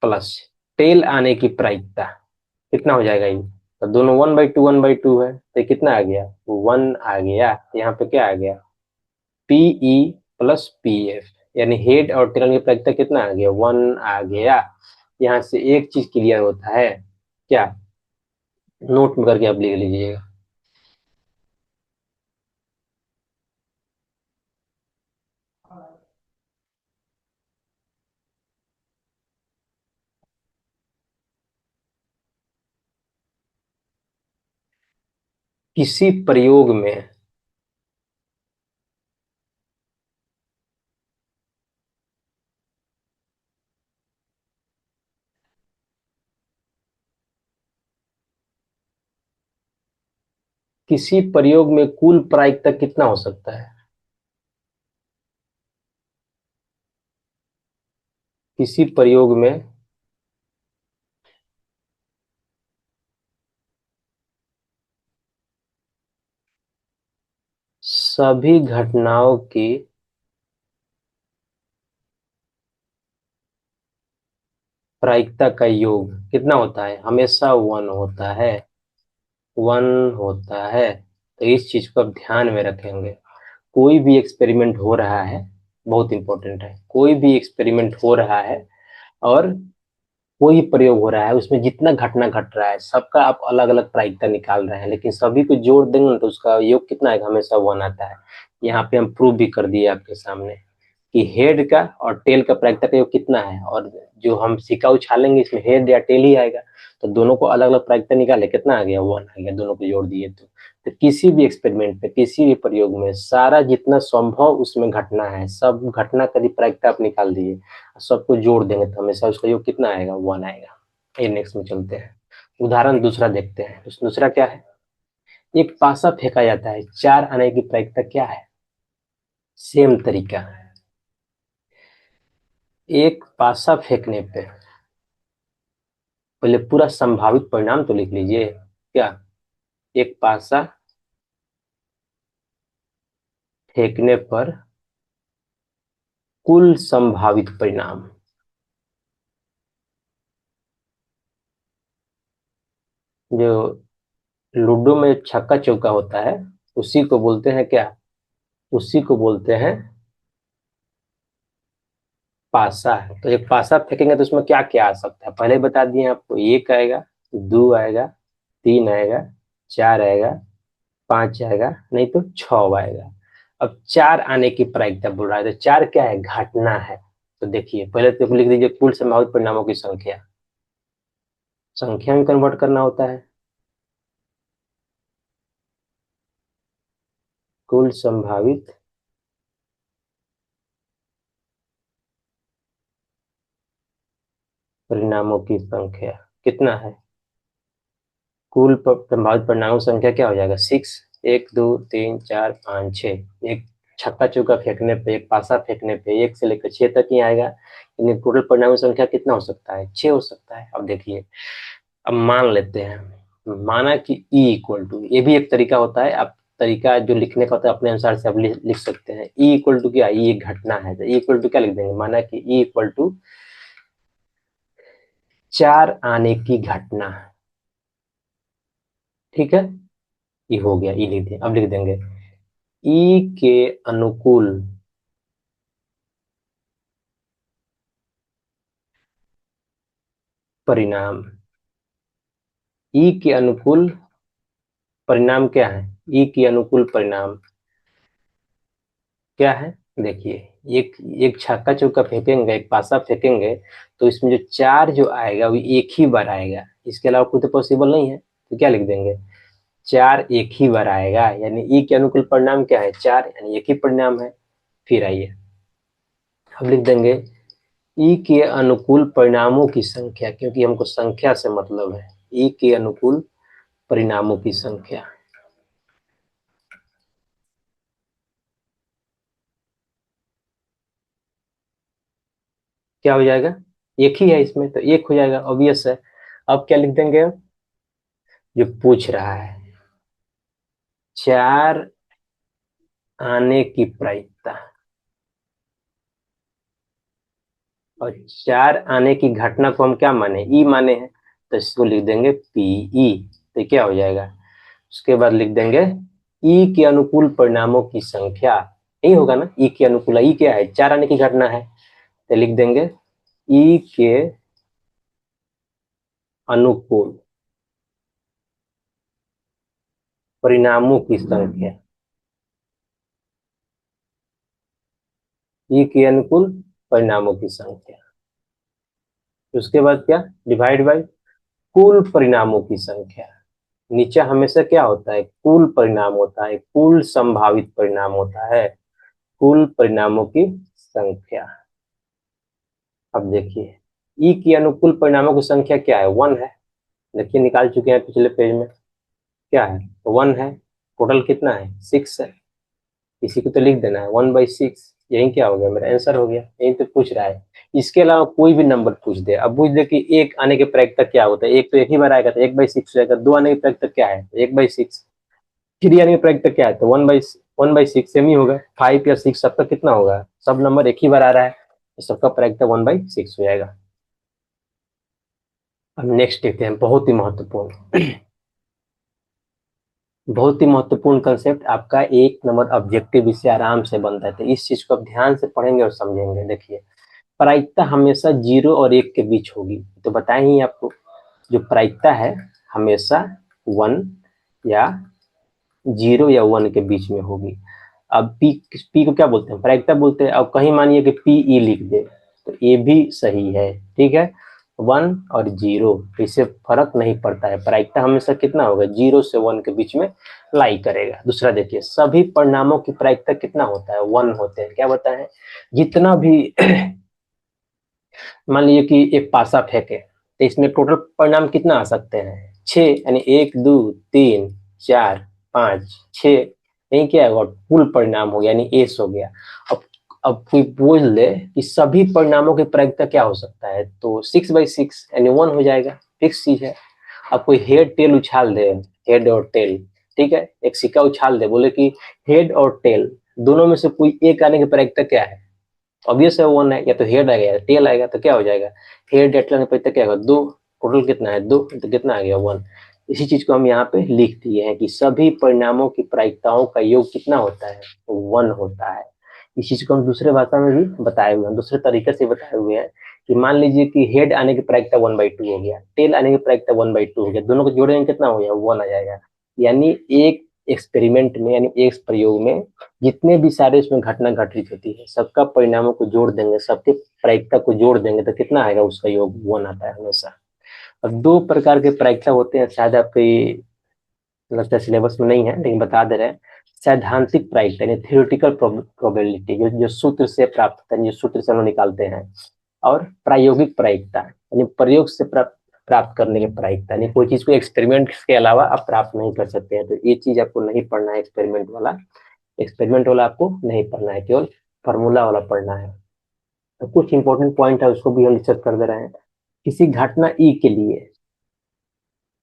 प्लस टेल आने की प्रायिकता कितना हो जाएगा ये, तो दोनों 1/2 है, तो कितना आ गया, 1 आ गया, यहाँ पे क्या आ गया, PE प्लस PF, यानी हेड और टेल की प्रायिकता कितना आ गया, 1 आ गया। यहाँ से एक चीज क्लियर होता है, क्या, नोट में करके आप लिख लीजिएगा, किसी प्रयोग में किसी प्रयोग में कुल प्रायिकता कितना हो सकता है, किसी प्रयोग में सभी घटनाओं की प्रायिकता का योग कितना होता है, हमेशा 1 होता है, 1 होता है। तो इस चीज को आप ध्यान में रखेंगे, कोई भी एक्सपेरिमेंट हो रहा है, बहुत इंपॉर्टेंट है, कोई भी एक्सपेरिमेंट हो रहा है और कोई प्रयोग हो रहा है, उसमें जितना घटना घट रहा है सबका आप अलग अलग प्रायिकता निकाल रहे हैं, लेकिन सभी को जोड़ देंगे ना तो उसका योग कितना आएगा, हमेशा 1 आता है। यहाँ पे हम प्रूव भी कर दिए आपके सामने कि हेड का और टेल का प्रायिकता का योग कितना है, और जो हम सिक्का उछालेंगे इसमें हेड या टेल ही आएगा, तो दोनों को अलग अलग प्रायिकता निकाले, कितना आ गया, 1 आ गया, दोनों को जोड़ दिए तो किसी भी एक्सपेरिमेंट में, किसी भी प्रयोग में सारा जितना संभव उसमें घटना है, सब घटना का भी प्रायिकता आप निकाल दिए, सबको जोड़ देंगे तो हमेशा उसका योग कितना आएगा, 1 आएगा। ये नेक्स्ट में चलते हैं, उदाहरण दूसरा देखते हैं। दूसरा क्या है, एक पासा फेंका जाता है, 4 आने की प्रायिकता क्या है, सेम तरीका, एक पासा फेंकने पे पहले पूरा संभावित परिणाम तो लिख लीजिए, क्या, एक पासा फेंकने पर कुल संभावित परिणाम, जो लूडो में छक्का चौका होता है उसी को बोलते हैं क्या, उसी को बोलते हैं पासा है। तो एक पासा फेंकेंगे तो उसमें क्या क्या आ सकता है, पहले ही बता दिए आपको, 1 आएगा, 2 आएगा, 3 आएगा, 4 आएगा, 5 आएगा, नहीं तो 6 आएगा। अब 4 आने की प्रायिकता बोल रहा है, तो 4 क्या है, घटना है। तो देखिए पहले तो लिख दीजिए कुल संभावित परिणामों की संख्या, संख्या में कन्वर्ट करना होता है, कुल संभावित परिणामों की संख्या कितना है, कुल संभावित परिणामों की संख्या क्या हो जाएगा, 6, 1 2 3 4 5 6, एक छक्का चौका फेंकने पे, एक पासा फेंकने पे 1 से लेकर 6 तक ही आएगा, लेकिन टोटल परिणामों की संख्या कितना हो सकता है, 6 हो सकता है। अब देखिए, अब मान लेते हैं, माना कि E इक्वल टू, ये भी एक तरीका होता है, आप तरीका जो लिखने का होता है अपने अनुसार से आप लिख सकते हैं। ई इक्वल टू क्या, ई एक घटना है, तो ई इक्वल टू क्या लिख देंगे, माना कि ई इक्वल टू 4 आने की घटना, ठीक है, ये हो गया, ई लिख दिया। अब लिख देंगे ई के अनुकूल परिणाम, ई के अनुकूल परिणाम क्या है, ई के अनुकूल परिणाम क्या है, देखिए, एक एक छक्का चौका फेंकेंगे, एक पासा फेंकेंगे, तो इसमें जो 4 जो आएगा वो एक ही बार आएगा, इसके अलावा कुछ तो पॉसिबल नहीं है, तो क्या लिख देंगे, 4 एक ही बार आएगा, यानी ई के अनुकूल परिणाम क्या है, 4, यानी एक ही परिणाम है। फिर आइए, अब लिख देंगे ई के अनुकूल परिणामों की संख्या, क्योंकि हमको संख्या से मतलब है, ई के अनुकूल परिणामों की संख्या, क्या हो जाएगा, एक ही है इसमें, तो एक हो जाएगा, ऑब्वियस है। अब क्या लिख देंगे, जो पूछ रहा है 4 आने की प्रायिकता, और 4 आने की घटना को हम क्या माने, ई माने हैं, तो इसको लिख देंगे पीई, तो क्या हो जाएगा, उसके बाद लिख देंगे ई के अनुकूल परिणामों की संख्या, यही होगा ना, ई के अनुकूल, ई क्या है, 4 आने की घटना है, तो लिख देंगे ई के अनुकूल परिणामों की संख्या, ई के अनुकूल परिणामों की संख्या, उसके बाद क्या, डिवाइड बाय कुल परिणामों की संख्या, नीचे हमेशा क्या होता है, कुल परिणाम होता है, कुल संभावित परिणाम होता है, कुल परिणामों की संख्या। अब देखिए ई की अनुकूल परिणामों की संख्या क्या है, 1 है, देखिए निकाल चुके हैं पिछले पेज में, क्या है, 1 है, टोटल कितना है, 6 है, इसी को तो लिख देना है 1/6, यही क्या हो गया, मेरा आंसर हो गया, यही तो पूछ रहा है। इसके अलावा कोई भी नंबर पूछ दे, अब पूछ दे कि एक आने के प्रायिकता क्या होता है, एक तो एक ही बार आएगा तो 1/6 हो जाएगा, 2 आने की प्रायिकता क्या है, 1/6, 3 आने की प्रायिकता क्या है, तो 1/6 सेम ही होगा, 5 या 6 सबका कितना होगा, सब नंबर एक ही बार आ रहा है, तो सबका प्रायिकता 1/6 हो जाएगा। अब नेक्स्ट देखते हैं, बहुत ही महत्वपूर्ण, बहुत ही महत्वपूर्ण कंसेप्ट, आपका 1 नंबर ऑब्जेक्टिव इससे आराम से बनता है, तो इस चीज को आप ध्यान से पढ़ेंगे और समझेंगे। देखिए, प्रायिकता हमेशा 0 और 1 के बीच होगी, तो बताएं ही आपको, जो प्रायिकता है हमेशा 1 या 0 या 1 के बीच में होगी। अब पी को क्या बोलते हैं, प्रायिकता बोलते हैं। अब कहीं मानिए कि पी ई लिख दे, तो ये भी सही है, ठीक है, 1 और 0, इससे फर्क नहीं पड़ता है, प्रायिकता हमेशा कितना होगा, 0 से 1 के बीच में लाई करेगा। दूसरा देखिए, सभी परिणामों की प्रायिकता कितना होता है, 1 होते हैं, क्या बताएं, जितना भी मान लीजिए कि एक पासा फेंके, तो इसमें टोटल परिणाम कितना आ सकते हैं, 6, यानी 1 2 3 4 5 6, यही क्या है, कुल परिणाम हो गया, यानी एस हो गया। अब अब कोई बोल ले कि सभी परिणामों की प्रायिकता क्या हो सकता है, तो 6/6 यानी 1 हो जाएगा, फिक्स चीज है। अब कोई हेड टेल उछाल दे, हेड और टेल, ठीक है, एक सिक्का उछाल दे, बोले कि हेड और टेल दोनों में से कोई एक आने की प्रायिकता क्या है, ऑब्वियस है 1 है, या तो हेड आएगा या टेल आएगा, तो क्या हो जाएगा, हेड या टेल पे क्या होगा, 2, टोटल कितना है 2, तो कितना आ गया 1। इसी चीज को हम यहाँ पे लिख दिए हैं कि सभी परिणामों की प्रायिकताओं का योग कितना होता है, 1 होता है। इस चीज को हम दूसरे भाषा में भी बताए हुए हैं, दूसरे तरीके से बताए हुए हैं, कि मान लीजिए कि हेड आने की प्रायिकता 1/2 हो गया, टेल आने की प्रायिकता 1/2 हो गया, दोनों को जोड़ेंगे कितना हो गया, 1 आ जाएगा। यानी एक एक्सपेरिमेंट में, यानी एक प्रयोग में जितने भी सारे इसमें घटना घटित होती है, सबका परिणामों को जोड़ देंगे, सबके प्रायिकता को जोड़ देंगे, तो कितना आएगा, उसका योग 1 आता है हमेशा। अब 2 प्रकार के प्रायिकता होते हैं, शायद आपके लगता है सिलेबस में नहीं है, लेकिन बता दे रहे हैं। सैद्धांतिक प्रायिकता यानी थियोरेटिकल प्रोबेबिलिटी, जो सूत्र से प्राप्त होता है, जो सूत्र से हम लोग निकालते हैं। और प्रायोगिक प्रायिकता यानी प्रयोग से प्राप्त करने की प्रायिकता, यानी कोई चीज को एक्सपेरिमेंट के अलावा आप प्राप्त नहीं कर सकते हैं, तो ये चीज आपको नहीं पढ़ना है, एक्सपेरिमेंट वाला आपको नहीं पढ़ना है, केवल फॉर्मूला वाला पढ़ना है। तो कुछ इंपॉर्टेंट पॉइंट है, उसको भी हम डिस्कस कर दे रहे हैं। किसी घटना ई के लिए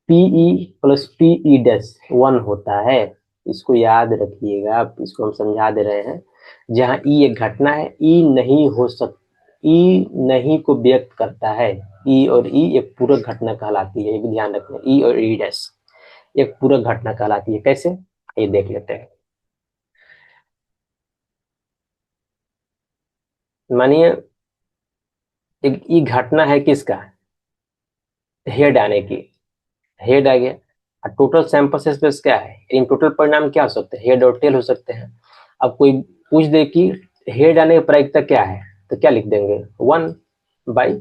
पीई प्लस पीई डैश 1 होता है, इसको याद रखिएगा, आप इसको हम समझा दे रहे हैं। जहाँ ई एक घटना है, ई नहीं हो सक ई नहीं को व्यक्त करता है। ई और ई एक पूरक घटना कहलाती है, ये भी ध्यान रखना। ई और ई डैश एक पूरक घटना कहलाती है। कैसे, ये देख लेते हैं। मानिए एक ई घटना है किसका, हेड आने की, हेड आ गया। और टोटल सैंपल स्पेस क्या है, इन टोटल परिणाम क्या हो सकते हैं, हेड और टेल हो सकते हैं। अब कोई पूछ दे कि हेड आने की प्रायिकता क्या है, तो क्या लिख देंगे, 1 बाई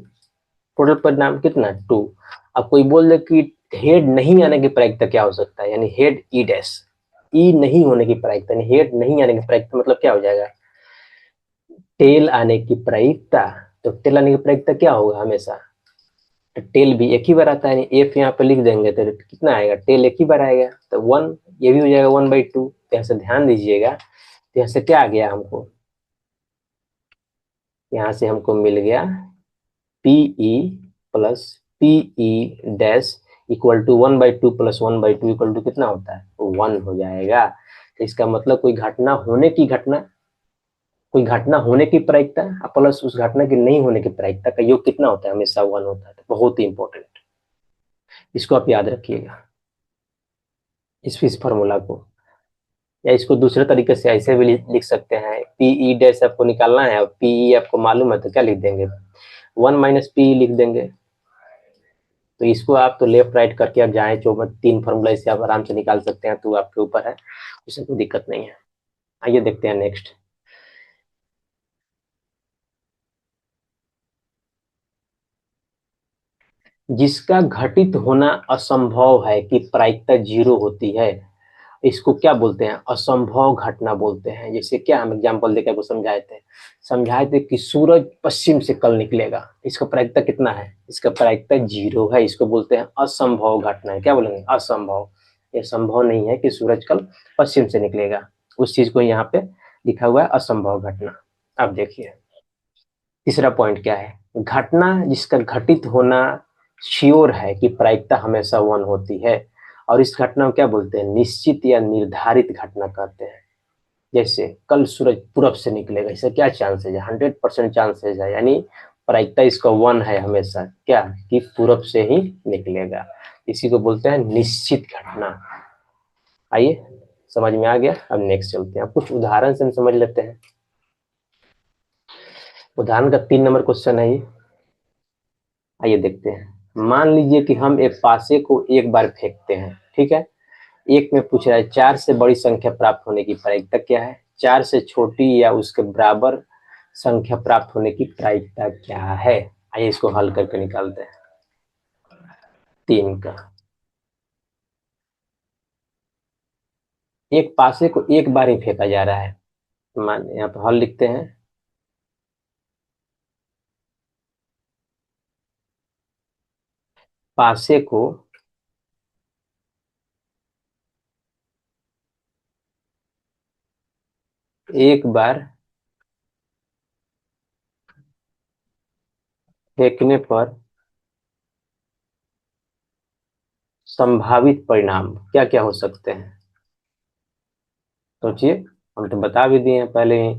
टोटल परिणाम कितना, 2। अब कोई बोल दे कि हेड नहीं आने की प्रायिकता क्या हो सकता है, यानी हेड ई डैश, ई नहीं होने की प्रायिकता, यानी हेड नहीं आने की प्रायिकता मतलब क्या हो जाएगा, टेल आने की प्रायिकता। तो टेल आने की प्रायिकता क्या होगा हमेशा, तो टेल भी एक ही बार आता है, एफ यहाँ पे लिख देंगे तो कितना आएगा, टेल एक ही बार आएगा, तो 1, ये भी हो जाएगा 1/2। यहाँ से ध्यान दीजिएगा, तो यहाँ से क्या आ गया हमको, यहाँ से हमको मिल गया PE plus PE dash equal to 1/2 plus 1/2 equal to कितना होता है, 1 हो जाएगा। तो इसका मतलब कोई घटना होने की प्रायिकता प्लस उस घटना की नहीं होने की प्रायिकता का योग कितना होता है, हमेशा 1 होता है। तो बहुत ही इंपॉर्टेंट, इसको आप याद रखिएगा, इस फॉर्मूला को। या इसको दूसरे तरीके से ऐसे भी लिख सकते हैं, पीई डैश आपको निकालना है और पीई आपको मालूम है तो क्या लिख देंगे, 1 - पीई लिख देंगे। तो इसको आप तो लेफ्ट राइट करके आप जाए 3 फॉर्मूला इसे आप आराम से निकाल सकते हैं, तो आपके ऊपर है, उसमें कोई दिक्कत नहीं है। आइए देखते हैं नेक्स्ट। जिसका घटित होना असंभव है कि प्रायिकता 0 होती है, इसको क्या बोलते हैं, असंभव घटना बोलते हैं। जैसे क्या हम एग्जांपल देकर समझाए थे कि सूरज पश्चिम से कल निकलेगा, इसका प्रायिकता कितना है, इसका प्रायिकता 0 है, इसको बोलते हैं असंभव घटना है। क्या बोलेंगे, असंभव, ये संभव नहीं है कि सूरज कल पश्चिम से निकलेगा, उस चीज को यहाँ पे लिखा हुआ है असंभव घटना। अब देखिए तीसरा पॉइंट क्या है, घटना जिसका घटित होना श्योर है कि प्रायिकता हमेशा 1 होती है, और इस घटना को क्या बोलते हैं, निश्चित या निर्धारित घटना कहते हैं। जैसे कल सूरज पूरब से निकलेगा, इसका क्या चांसेज है, 100% चांसेज है, यानी प्रायिकता इसका 1 है हमेशा, क्या कि पूरब से ही निकलेगा। इसी को बोलते हैं निश्चित घटना। आइए समझ में आ गया, अब नेक्स्ट चलते हैं, अब कुछ उदाहरण से हम समझ लेते हैं। उदाहरण का 3 नंबर क्वेश्चन है ये, आइए देखते हैं। मान लीजिए कि हम एक पासे को एक बार फेंकते हैं, ठीक है। एक में पूछ रहा है 4 से बड़ी संख्या प्राप्त होने की प्रायिकता क्या है, 4 से छोटी या उसके बराबर संख्या प्राप्त होने की प्रायिकता क्या है। आइए इसको हल करके निकालते हैं। 3 का, एक पासे को एक बार ही फेंका जा रहा है, मान यहाँ पर हल लिखते हैं। पासे को एक बार फेंकने पर संभावित परिणाम क्या क्या हो सकते हैं, सोचिए। हम तो बता भी दिए हैं पहले ही,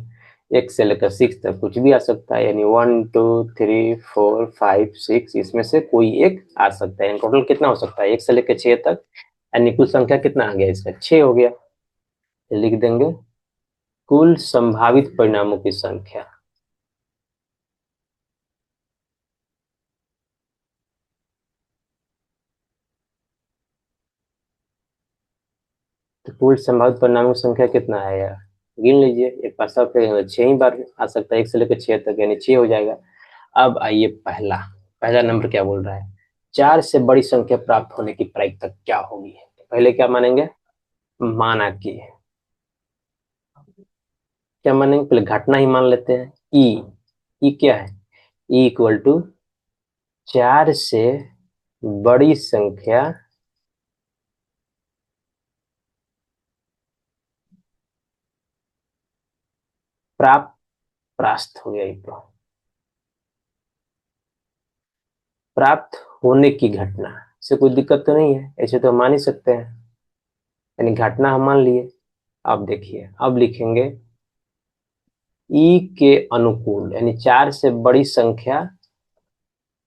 1 से लेकर 6 तक कुछ भी आ सकता है, यानी 1 2 3 4 5 6 इसमें से कोई एक आ सकता है। टोटल कितना हो सकता है, 1 से लेकर 6 तक, यानी कुल संख्या कितना आ गया इसका, 6 हो गया। तो लिख देंगे कुल संभावित परिणामों की संख्या। तो कुल संभावित परिणामों की संख्या कितना है यार, गिन लीजिए। एक पासा पे 6 ही बार आ सकता है, 1 से लेकर 6 तक, यानी 6 हो जाएगा। अब आइए पहला पहला नंबर क्या बोल रहा है, 4 से बड़ी संख्या प्राप्त होने की प्रायिकता क्या होगी। पहले क्या मानेंगे, माना कि, क्या मानेंगे, पहले घटना ही मान लेते हैं। ई क्या है, ई इक्वल टू 4 से बड़ी संख्या प्राप्त, प्राप्त हो गया ये तो, प्राप्त होने की घटना से कोई दिक्कत तो नहीं है, ऐसे तो हम मान ही सकते हैं, यानी घटना हम मान लिए। अब देखिए, अब लिखेंगे ई के अनुकूल, यानी 4 से बड़ी संख्या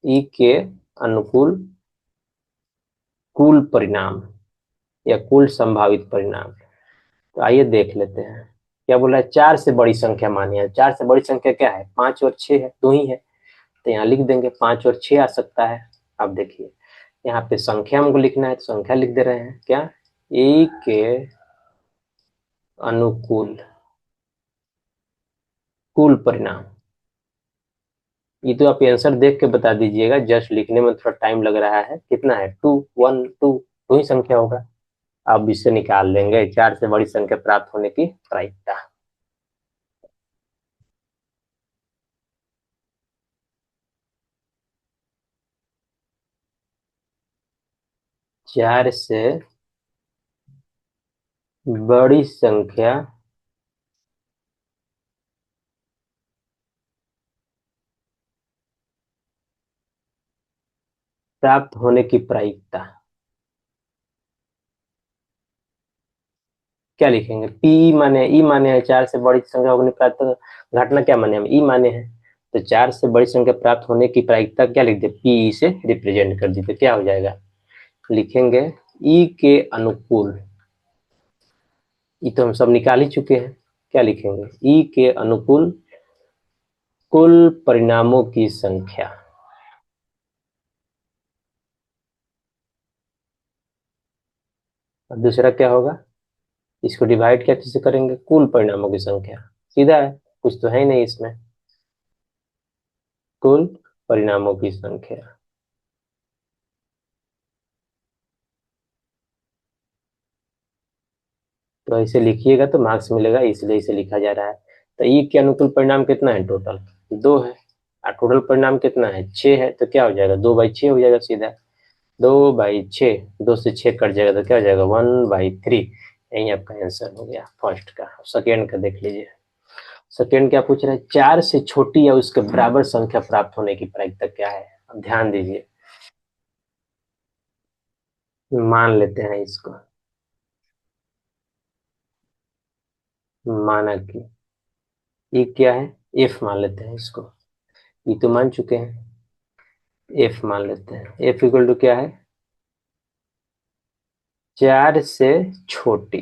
ई के अनुकूल कुल परिणाम या कुल संभावित परिणाम। तो आइए देख लेते हैं क्या बोला है। 4 से बड़ी संख्या मानी है। 4 से बड़ी संख्या क्या है? 5 और 6 है, दो ही है। तो यहाँ लिख देंगे 5 और 6 आ सकता है। अब देखिए, यहाँ पे संख्या हमको लिखना है तो संख्या लिख दे रहे हैं क्या, ए के अनुकूल कुल परिणाम। ये तो आप आंसर देख के बता दीजिएगा, जस्ट लिखने में थोड़ा टाइम लग रहा है। कितना है? 2 1 2, दो ही संख्या होगा। अब इससे निकाल लेंगे 4 से बड़ी संख्या प्राप्त होने की प्रायिकता। 4 से बड़ी संख्या प्राप्त होने की प्रायिकता क्या लिखेंगे? पी माने, ई माने है 4 से बड़ी संख्या होने प्राप्त घटना क्या माने हम? ई माने हैं। तो 4 से बड़ी संख्या प्राप्त होने की प्रायिकता क्या लिख दे? पी से रिप्रेजेंट कर दी तो क्या हो जाएगा? लिखेंगे ई के अनुकूल। ये तो हम सब निकाल ही चुके हैं। क्या लिखेंगे? ई के अनुकूल कुल परिणामों की संख्या। और दूसरा क्या होगा? इसको डिवाइड क्या चीज से करेंगे? कुल परिणामों की संख्या। सीधा है, कुछ तो है ही नहीं इसमें। कुल परिणामों की संख्या। तो ऐसे लिखिएगा तो मार्क्स मिलेगा, इसलिए इसे लिखा जा रहा है। तो ई के अनुकूल परिणाम कितना है? टोटल 2 है। और टोटल परिणाम कितना है? 6 है। तो क्या हो जाएगा? 2/6 हो जाएगा सीधा। 2/6, 2 से 6 कट जाएगा तो क्या हो जाएगा? 1/3। यही आपका आंसर हो गया फर्स्ट का। सेकेंड का देख लीजिए। सेकेंड क्या पूछ रहे हैं? 4 से छोटी या उसके बराबर संख्या प्राप्त होने की प्रायिकता क्या है? अब ध्यान दीजिए, मान लेते हैं इसको। माना कि ये क्या है? एफ मान लेते हैं इसको। ये तो मान चुके हैं। एफ मान लेते हैं। एफ इक्वल टू क्या है? 4 से छोटी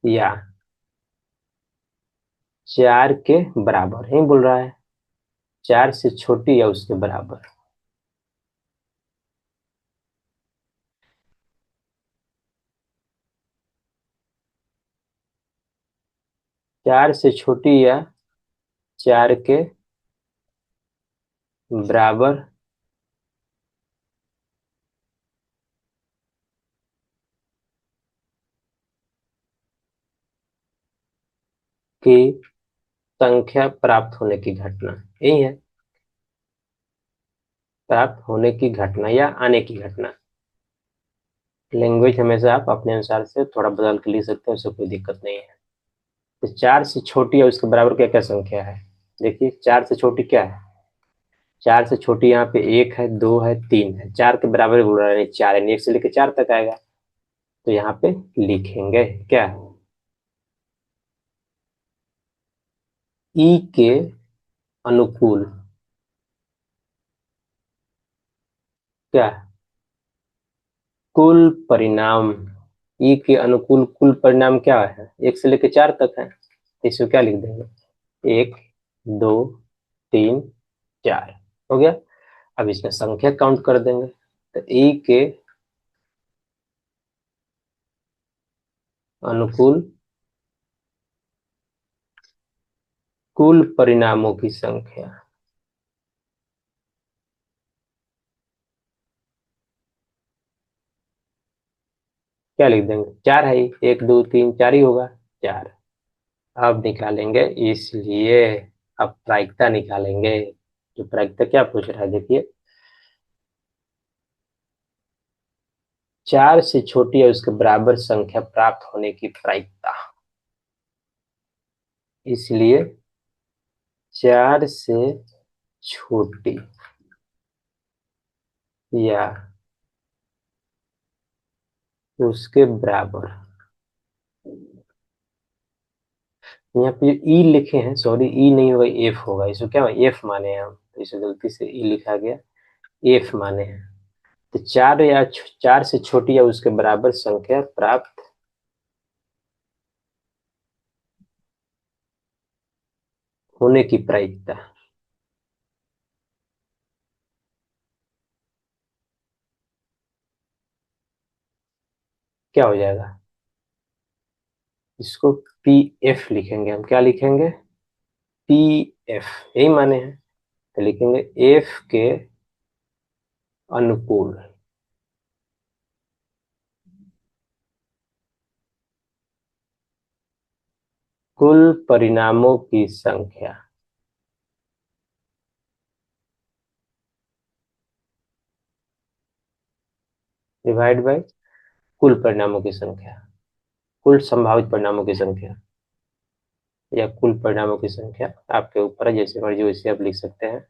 या 4 के बराबर ही बोल रहा है। 4 से छोटी या उसके बराबर। 4 से छोटी या 4 के बराबर की संख्या प्राप्त होने की घटना। यही है, प्राप्त होने की घटना या आने की घटना। लैंग्वेज हमेशा आप अपने अनुसार से थोड़ा बदल के लिख सकते हैं, उससे कोई दिक्कत नहीं है। तो 4 से छोटी या उसके बराबर क्या क्या संख्या है? देखिए 4 से छोटी क्या है? 4 से छोटी यहाँ पे 1 है, 2 है, 3 है। 4 के बराबर बोल रहा है, 4 है, 1 से लेकर 4 तक आएगा। तो यहाँ पे लिखेंगे क्या? ई के अनुकूल क्या? कुल परिणाम। ई के अनुकूल कुल परिणाम क्या है? 1 से लेकर 4 तक है। तो इसको क्या लिख देंगे? 1 2 3 4 हो गया। अब इसमें संख्या काउंट कर देंगे। तो ई के अनुकूल कुल परिणामों की संख्या क्या लिख देंगे? 4 है ही, 1 2 3 4 ही होगा। 4। अब निकालेंगे, इसलिए अब प्रायिकता निकालेंगे। जो प्रायिकता क्या पूछ रहा है देखिए, 4 से छोटी या उसके बराबर संख्या प्राप्त होने की प्रायिकता। इसलिए 4 से छोटी या उसके बराबर यहाँ पे ई लिखे हैं, सॉरी ई नहीं होगा, एफ होगा, इसको क्या एफ माने हैं हम, तो इसे गलती से ई लिखा गया, एफ माने हैं। तो चार या चार से छोटी या उसके बराबर संख्या प्राप्त होने की प्रायिकता क्या हो जाएगा? इसको पी एफ लिखेंगे हम, क्या लिखेंगे? पी एफ, यही माने हैं। तो लिखेंगे एफ के अनुकूल कुल परिणामों की संख्या डिवाइड बाय कुल परिणामों की संख्या, कुल संभावित परिणामों की संख्या, या कुल परिणामों की संख्या, आपके ऊपर है, जैसे मर्जी वैसे आप लिख सकते हैं,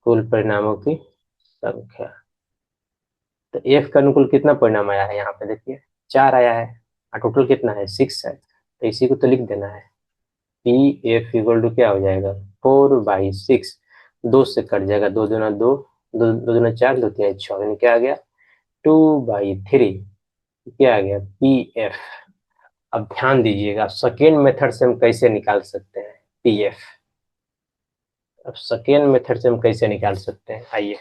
कुल परिणामों की संख्या। तो एफ का अनुकूल कितना परिणाम आया है यहाँ पे देखिए, चार आया है, और टोटल कितना है, सिक्स है, तो इसी को तो लिख देना है। पी एफ इक्वल टू क्या हो जाएगा, 4/6, दो से कट जाएगा, दो दूना दो, दो दूना चार, दो तीन छः, यानी क्या आ गया, 2/3, क्या आ गया, पी एफ। अब ध्यान दीजिएगा सेकेंड मेथड से हम कैसे निकाल सकते हैं पी एफ। अब सेकेंड मेथड से हम कैसे निकाल सकते हैं, आइए।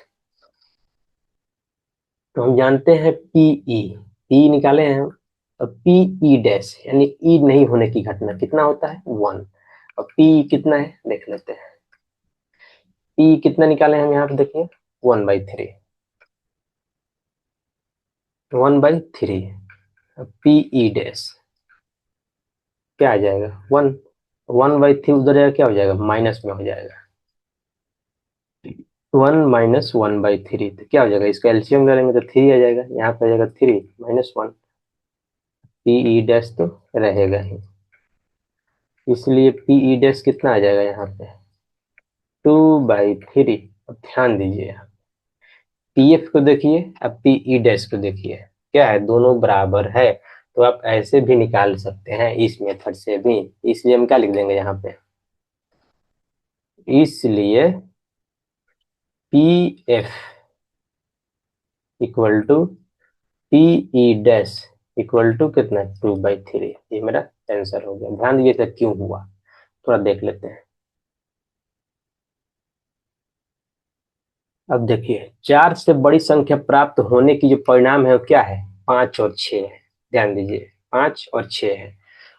तो हम जानते हैं पीई, पी निकाले हैं हम। अब पीई डैश यानी ई नहीं होने की घटना कितना होता है, 1। अब पी कितना है देख लेते हैं, पी कितना निकाले हम यहाँ पे देखिए, 1/3, 1/3। अब पीई डैश क्या आ जाएगा, 1, 1/3 उधर जाएगा, क्या हो जाएगा, माइनस में हो जाएगा, 1 - 1/3, तो क्या हो जाएगा, इसका एलसीएम डालेंगे तो 3 आ जाएगा, यहाँ पे आ जाएगा 3 - 1, पीई डैश तो रहेगा ही, इसलिए पीई डैश कितना आ जाएगा यहाँ पे, 2/3। अब ध्यान दीजिए, पीएफ को देखिए, अब पीई डैश को देखिए, क्या है, दोनों बराबर है, तो आप ऐसे भी निकाल सकते हैं इस मेथड से भी, इसलिए हम क्या लिख देंगे यहाँ पे, इसलिए P F equal to PE dash equal to कितना, 2/3, ये मेरा आंसर हो गया। ध्यान दीजिए तो क्यों हुआ, थोड़ा देख लेते हैं। अब देखिए, चार से बड़ी संख्या प्राप्त होने की जो परिणाम है वो क्या है, 5 और 6 है। ध्यान दीजिए, 5 और 6 है,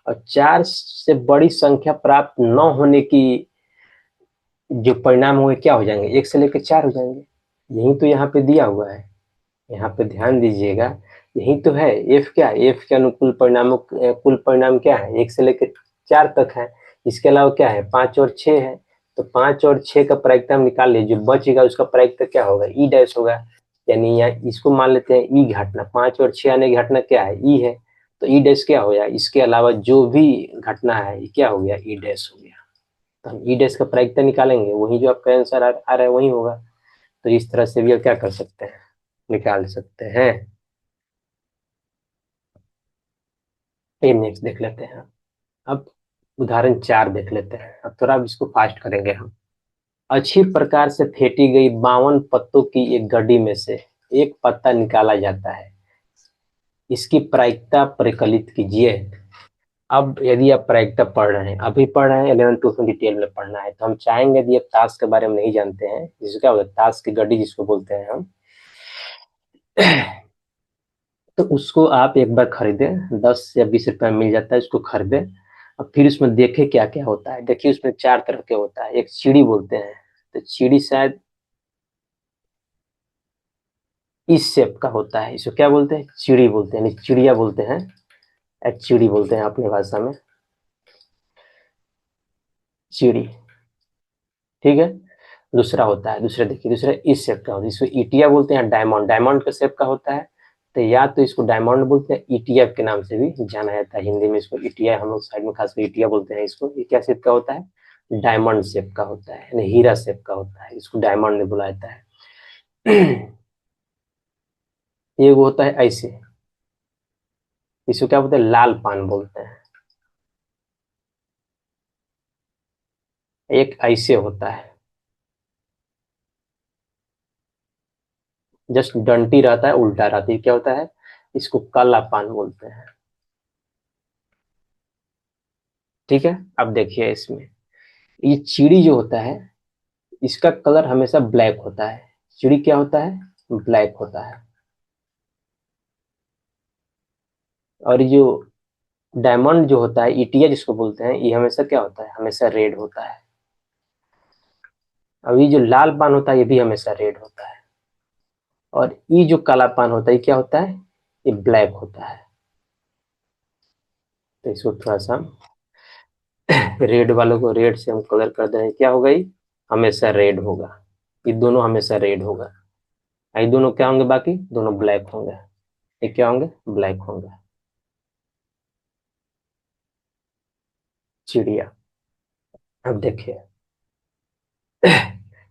और चार से बड़ी संख्या प्राप्त न होने की जो परिणाम होंगे क्या हो जाएंगे, 1 से लेकर 4 हो जाएंगे। यही तो यहाँ पे दिया हुआ है, यहाँ पे ध्यान दीजिएगा, यही तो है, एफ क्या है, एफ के अनुकूल परिणामों, कुल परिणाम क्या है, 1 से लेकर 4 तक है, इसके अलावा क्या है, 5 और 6 है। तो 5 और 6 का प्रायिकता हम निकाल लिए, जो बचेगा उसका प्रायिकता क्या होगा, ई डैश होगा, यानी यहाँ इसको मान लेते हैं ई घटना, 5 और 6 आने की घटना क्या है, ई है, तो ई डैश क्या हो गया, इसके अलावा जो भी घटना है ये क्या हो गया, ई डैश हो गया। तो हम ई डैश का प्रायिकता निकालेंगे, वही जो आपका आंसर आ रहा है वही होगा। तो इस तरह से भी आप क्या कर सकते हैं, निकाल सकते हैं। ये नेक्स्ट देख लेते हैं। अब उदाहरण 4 देख लेते हैं, अब थोड़ा अब इसको फास्ट करेंगे हम। अच्छी प्रकार से फेंटी गई 52 पत्तों की एक गड्डी में से एक पत्ता निकाला जाता है, इसकी प्रायिकता परिकलित कीजिए। अब यदि आप प्रायिकता पढ़ रहे हैं, अभी पढ़ रहे हैं 11 टू डिटेल में पढ़ना है, तो हम चाहेंगे यदि आप ताश के बारे में नहीं जानते हैं, जिसको क्या होता है, ताश की गड्डी जिसको बोलते हैं हम, तो उसको आप एक बार खरीदें, 10 या 20 रुपए में मिल जाता है, उसको खरीदें। अब फिर उसमें देखें क्या क्या होता है, देखिए उसमें 4 तरह के होता है, एक चिड़ी बोलते हैं, तो चिड़ी शायद इस शेप का होता है, इसको क्या बोलते हैं, चिड़ी बोलते हैं, नहीं चिड़िया बोलते हैं, या चिड़ी बोलते हैं अपनी भाषा में, चिड़ी, ठीक है। दूसरा होता है, दूसरे देखिए, दूसरा इस शेप का होता है, इसको इटिया बोलते हैं, डायमंड, डायमंड का शेप का होता है, तो या तो इसको डायमंड बोलते हैं, ईटीएफ के नाम से भी जाना जाता है, हिंदी में इसको ईटीएफ, हम लोग साइड में खासकर ईटीएफ बोलते हैं इसको। ये क्या शेप का होता है, डायमंड शेप का होता है, यानी हीरा शेप का होता है, इसको डायमंड में बुलाया जाता है। ये वो होता है ऐसे, इसको क्या बोलते हैं, लाल पान बोलते हैं, एक ऐसे होता है, जस्ट डंटी रहता है, उल्टा रहती है, क्या होता है, इसको काला पान बोलते हैं। ठीक है। अब देखिए इसमें, ये चीड़ी जो होता है, इसका कलर हमेशा ब्लैक होता है। चिड़ी क्या होता है, ब्लैक होता है। और ये जो डायमंड जो होता है, ईटिया जिसको बोलते हैं, ये हमेशा क्या होता है, हमेशा रेड होता है। और ये जो लाल पान होता है, ये भी हमेशा रेड होता है। और ये जो काला पान होता है, ये क्या होता है, ये ब्लैक होता है। तो इसको थोड़ा सा रेड वालों को रेड से हम कलर कर दें, क्या होगा, ये हमेशा रेड होगा। ये दोनों हमेशा रेड होगा। ये दोनों क्या होंगे, बाकी दोनों ब्लैक होंगे। ये क्या होंगे, ब्लैक होंगे। चिड़िया। अब देखिए,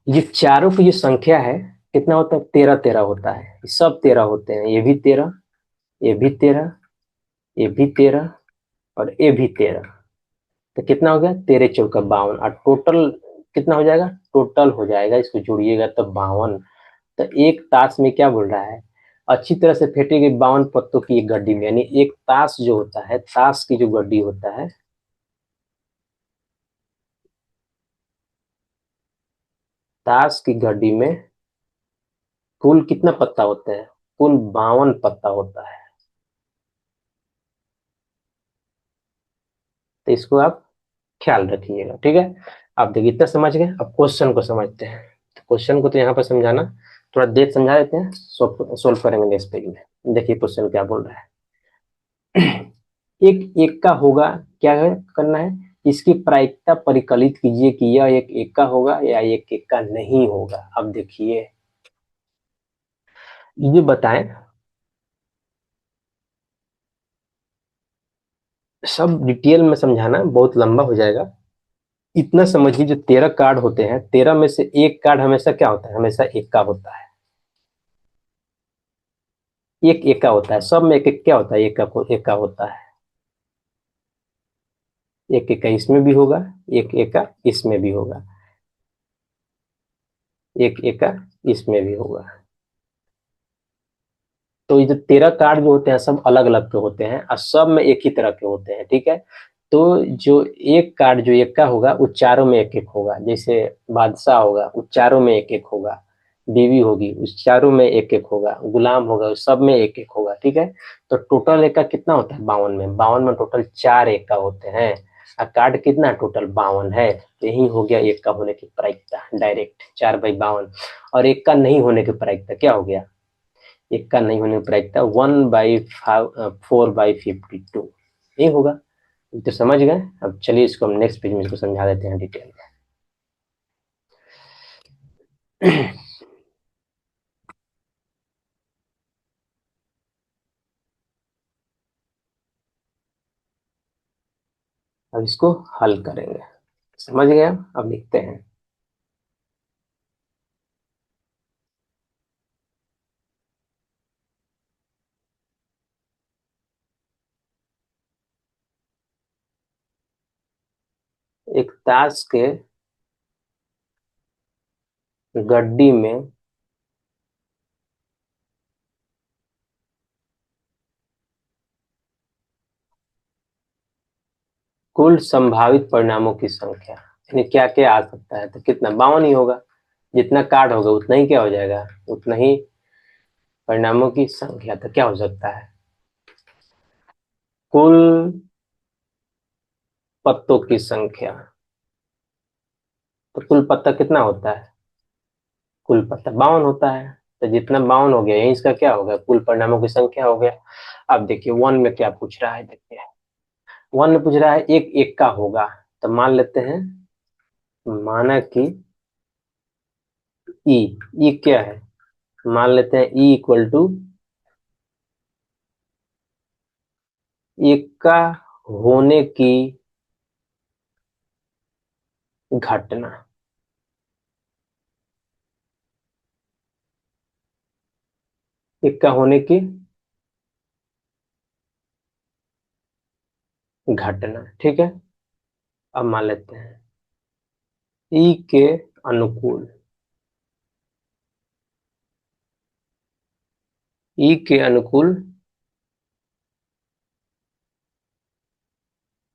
ये चारों की जो संख्या है, कितना होता है, 13 13 होता है। ये सब 13 होते हैं, ये भी 13, ये भी 13, ये भी 13, और ये भी 13। तो कितना हो गया, 13 × 4 = 52। और टोटल कितना हो जाएगा, टोटल हो जाएगा, इसको जोड़िएगा तो 52। तो एक ताश में क्या बोल रहा है, अच्छी तरह से फेंटी गई 52 पत्तों की एक गड्डी में, यानी एक ताश जो होता है, ताश की जो गड्डी होता है, ताश की गड्डी में कुल कितना पत्ता होते हैं, कुल 52 पत्ता होता है। तो इसको आप ख्याल रखिएगा, ठीक है। आप देखिए, इतना समझ गए, अब क्वेश्चन को समझते हैं। तो क्वेश्चन को तो यहाँ पर समझाना थोड़ा देर समझा देते हैं, सोल्व करेंगे नेक्स्ट पेज में। देखिए क्वेश्चन क्या बोल रहा है। एक एक का होगा, क्या है करना है, इसकी प्रायिकता परिकलित कीजिए कि यह एक एक का होगा या एक एक का नहीं होगा। अब देखिए, ये बताएं, सब डिटेल में समझाना बहुत लंबा हो जाएगा। इतना समझिए, जो 13 कार्ड होते हैं, 13 में से एक कार्ड हमेशा क्या होता है, हमेशा एक का होता है। एक एक का होता है, सब में एक एक क्या होता है, एक का होता है। एक एक का इसमें भी होगा, एक एक का इसमें भी होगा, एक एक का इसमें भी होगा। तो ये जो 13 कार्ड जो होते हैं, सब अलग अलग के होते हैं, और सब में एक ही तरह के होते हैं, ठीक है। तो जो एक कार्ड जो एक का होगा, वो चारों में एक एक होगा। जैसे बादशाह होगा, वो चारों में एक एक होगा। बीवी होगी, उस चारों में एक एक होगा। गुलाम होगा, उस सब में एक एक होगा, ठीक है। तो टोटल एक का कितना होता है, 52 में टोटल 4 एक का होते हैं। और कार्ड कितना टोटल 52 है। तो यही हो गया एक का होने की प्रायिकता, डायरेक्ट 4/52। और एक का नहीं होने की प्रायिकता क्या हो गया, एक का नहीं होने की प्रायिकता 1/4/52, ये होगा। तो समझ गए। अब चलिए इसको हम नेक्स्ट पेज में इसको समझा देते हैं डिटेल में। अब इसको हल करेंगे, समझ गए। अब लिखते हैं, एक ताश के गड्डी में कुल संभावित परिणामों की संख्या, यानी क्या क्या आ सकता है, तो कितना, 52 ही होगा। जितना कार्ड होगा उतना ही क्या हो जाएगा, उतना ही परिणामों की संख्या। तो क्या हो सकता है, कुल पत्तों की संख्या। तो कुल पत्ता कितना होता है, कुल पत्ता 52 होता है। तो जितना 52 हो गया, यही इसका क्या होगा, कुल परिणामों की संख्या हो गया। अब देखिए वन में क्या पूछ रहा है, देखिए वन में पूछ रहा है एक एक का होगा। तो मान लेते हैं, माना कि ई, ई क्या है, मान लेते हैं ई इक्वल टू एक का होने की घटना। एक का होने की घटना, ठीक है। अब मान लेते हैं ई के अनुकूल, ई के अनुकूल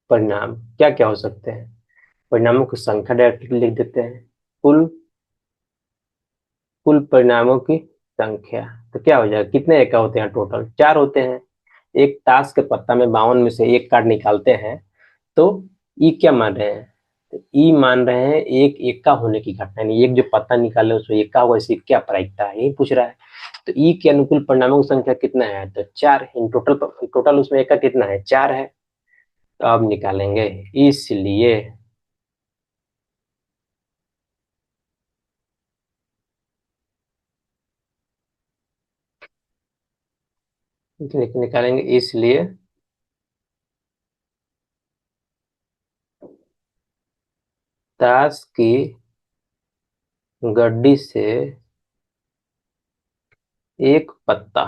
परिणाम क्या क्या हो सकते हैं? परिणामों की संख्या डायरेक्टली लिख देते हैं। कुल कुल परिणामों की संख्या, तो क्या हो जाएगा? कितने एक होते हैं? टोटल 4 होते हैं। एक ताश के पत्ता में 52 में से एक कार्ड निकालते हैं, तो ई क्या मान रहे हैं? तो ई मान रहे हैं एक एका होने की घटना, यानी एक जो पत्ता निकाले उसमें एका हुआ, इसी क्या प्रायिकता है, यही पूछ रहा है। तो ई के अनुकूल परिणामों की संख्या कितना है? तो 4। इन टोटल टोटल उसमें एका कितना है? 4 है। तो अब निकालेंगे, इसलिए निकालेंगे, इसलिए ताश की गड्डी से एक पत्ता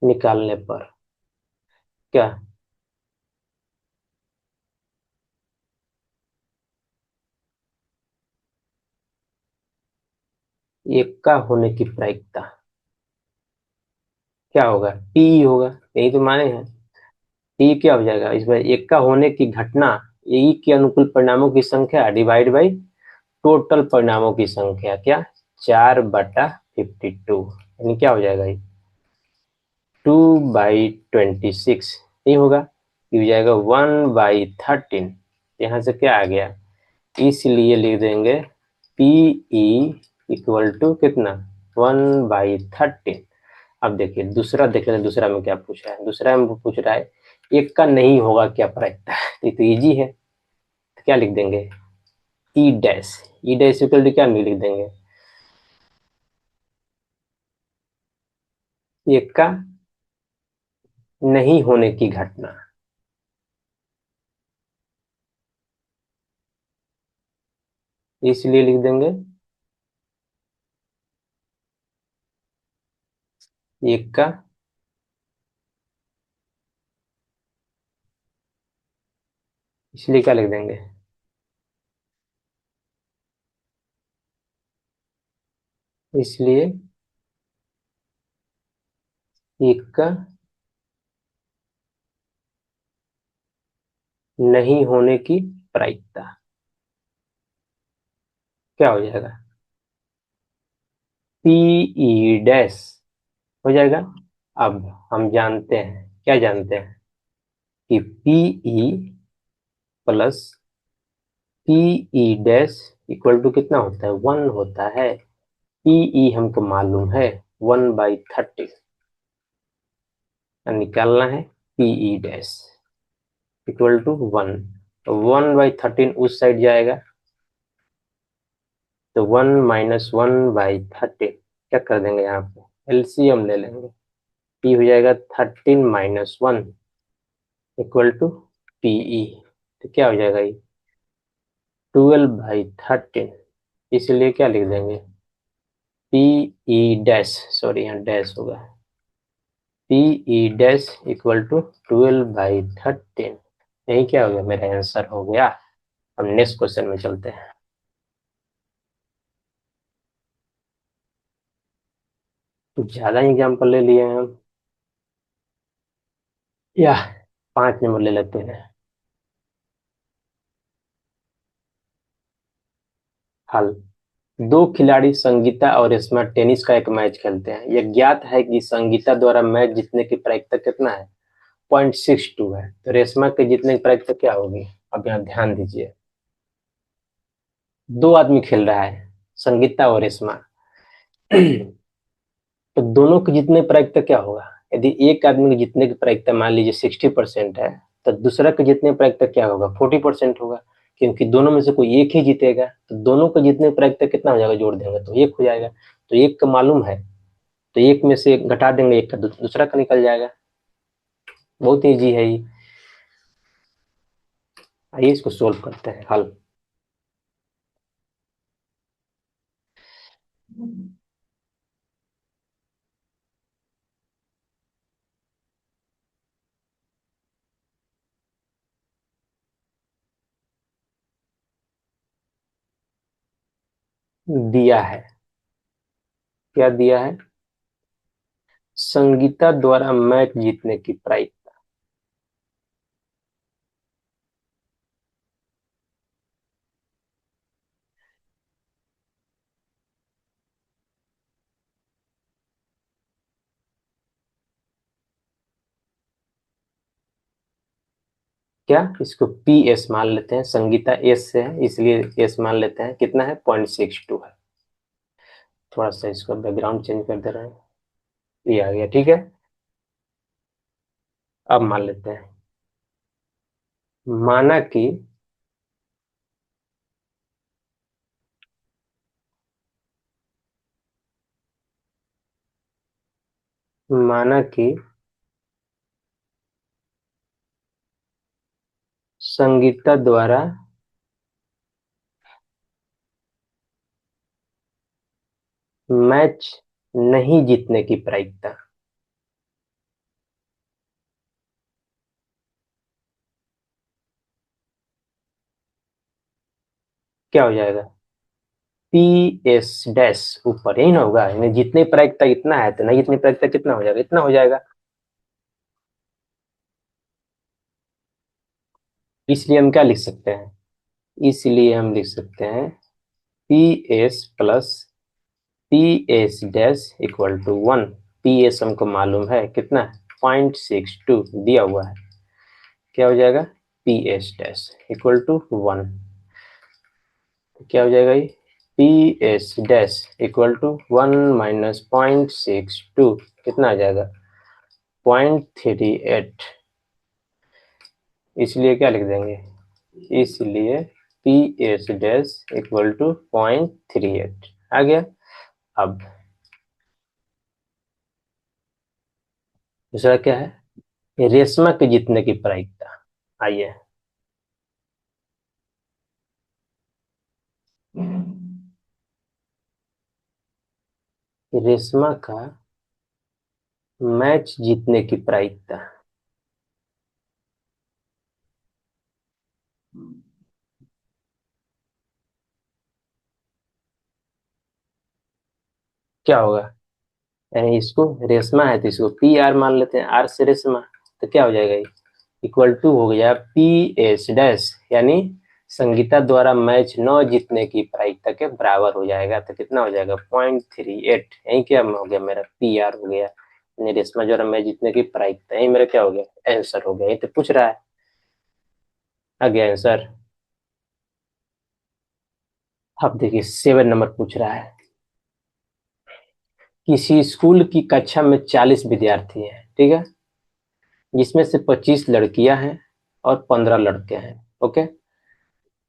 निकालने पर क्या एक्का होने की प्रायिकता क्या होगा? टी होगा, यही तो माने हैं। टी क्या हो जाएगा इसमें? एक्का होने की घटना, ई के अनुकूल परिणामों की संख्या डिवाइड बाई टोटल परिणामों की संख्या, क्या? 4/52, यानी क्या हो जाएगा ये? 2/26, नहीं होगा? ये हो जाएगा 1/13। यहाँ से क्या आ गया? इसलिए लिख देंगे पी ई इक्वल टू कितना? 1/13। अब देखिए दूसरा, देख लेते दूसरा में क्या पूछ रहा है। दूसरा में पूछ रहा है एक का नहीं होगा क्या प्रायिकता है? तो ये तो इजी है, तो क्या लिख देंगे? E dash, E dash equal to क्या लिख देंगे? एक का नहीं होने की घटना, इसलिए लिख देंगे एक का इसलिए क्या लिख देंगे? इसलिए एक का नहीं होने की प्रायिकता क्या हो जाएगा? पीई डैश हो जाएगा। अब हम जानते हैं, क्या जानते हैं? कि PE plus PE dash equal to कितना होता है? 1 होता है। पीई हमको मालूम है 1/30, निकालना है पीई डैश इक्वल टू 1। तो 1/13 उस साइड जाएगा, तो 1 - 1/13 क्या कर देंगे? यहाँ पे एलसीएम ले लेंगे। पी हो जाएगा 13 - 1 इक्वल टू पीई, तो क्या हो जाएगा ये? 12/13। इसलिए क्या लिख देंगे? पीई डैश, सॉरी यहाँ डैश होगा, पीई डैश इक्वल टू 12/13। यही क्या हो गया? मेरा आंसर हो गया। हम नेक्स्ट क्वेश्चन में चलते हैं। कुछ ज्यादा एग्जाम्पल ले लिए हैं हम, या 5 नंबर ले लेते हैं। हल। दो खिलाड़ी संगीता और रेशमा टेनिस का एक मैच खेलते हैं। यह ज्ञात है कि संगीता द्वारा मैच जीतने की प्रायिकता कितना है? 0.62 है। तो रेशमा के जीतने की प्रायिकता क्या होगी? अब यहाँ ध्यान दीजिए, दो आदमी खेल रहा है, संगीता और रेशमा। तो दोनों के जीतने की प्रायिकता क्या होगा? यदि एक आदमी के जीतने की प्रायिकता मान लीजिए 60% है, तो दूसरा के जीतने की प्रायिकता क्या होगा? 40% होगा, क्योंकि दोनों में से कोई एक ही जीतेगा। तो दोनों को जीतने की प्रायिकता कितना हो जाएगा? जोड़ देंगे तो एक हो जाएगा। तो एक का मालूम है, तो एक में से घटा देंगे, एक का दूसरा का निकल जाएगा। बहुत ईजी है ये। आइए इसको सोल्व करते हैं। हल। दिया है। क्या दिया है? संगीता द्वारा मैच जीतने की प्राइस। क्या इसको पी एस मान लेते हैं, संगीता एस से है इसलिए एस मान लेते हैं। कितना है? 0.62 है। थोड़ा सा इसको बैकग्राउंड चेंज कर दे रहे हैं। ये आ गया, ठीक है। अब मान लेते हैं, माना कि माना कि संगीता द्वारा मैच नहीं जीतने की प्रायिकता। क्या हो जाएगा? पी एस डैश ऊपर यही ना होगा, यानी जितनी प्रायिकता इतना है तो नहीं जितनी प्रायिकता कितना हो जाएगा? इतना हो जाएगा। इसलिए हम क्या लिख सकते हैं? इसलिए हम लिख सकते हैं P S plus P S dash equal to 1। P S हमको मालूम है कितना? 0.62 दिया हुआ है। क्या हो जाएगा? P S dash equal to 1। क्या हो जाएगा ये? P S dash equal to 1 - 0.62 कितना आ जाएगा? 0.38। इसलिए क्या लिख देंगे? इसलिए P S dash equal to 0.38 आ गया। अब दूसरा क्या है? रेशमा के जीतने की प्रायिकता। आइए, रेशमा का मैच जीतने की प्रायिकता। क्या होगा? यानी इसको रेशमा है तो इसको पी आर मान लेते हैं, आर से रेशमा। तो क्या हो जाएगा? ये इक्वल टू हो गया पी एस डैश, यानी संगीता द्वारा मैच न जीतने की प्रायिकता के बराबर हो जाएगा। तो कितना हो जाएगा? 0.38। यही क्या हो गया? मेरा पी आर हो गया, यानी रेशमा द्वारा मैच जीतने की प्रायिकता। यही मेरा क्या हो गया? आंसर हो गया। ये तो पूछ रहा है। आ गया आंसर। अब देखिए 7 नंबर पूछ रहा है, किसी स्कूल की कक्षा में 40 विद्यार्थी हैं, ठीक है, जिसमें से 25 लड़कियां हैं और 15 लड़के हैं। ओके।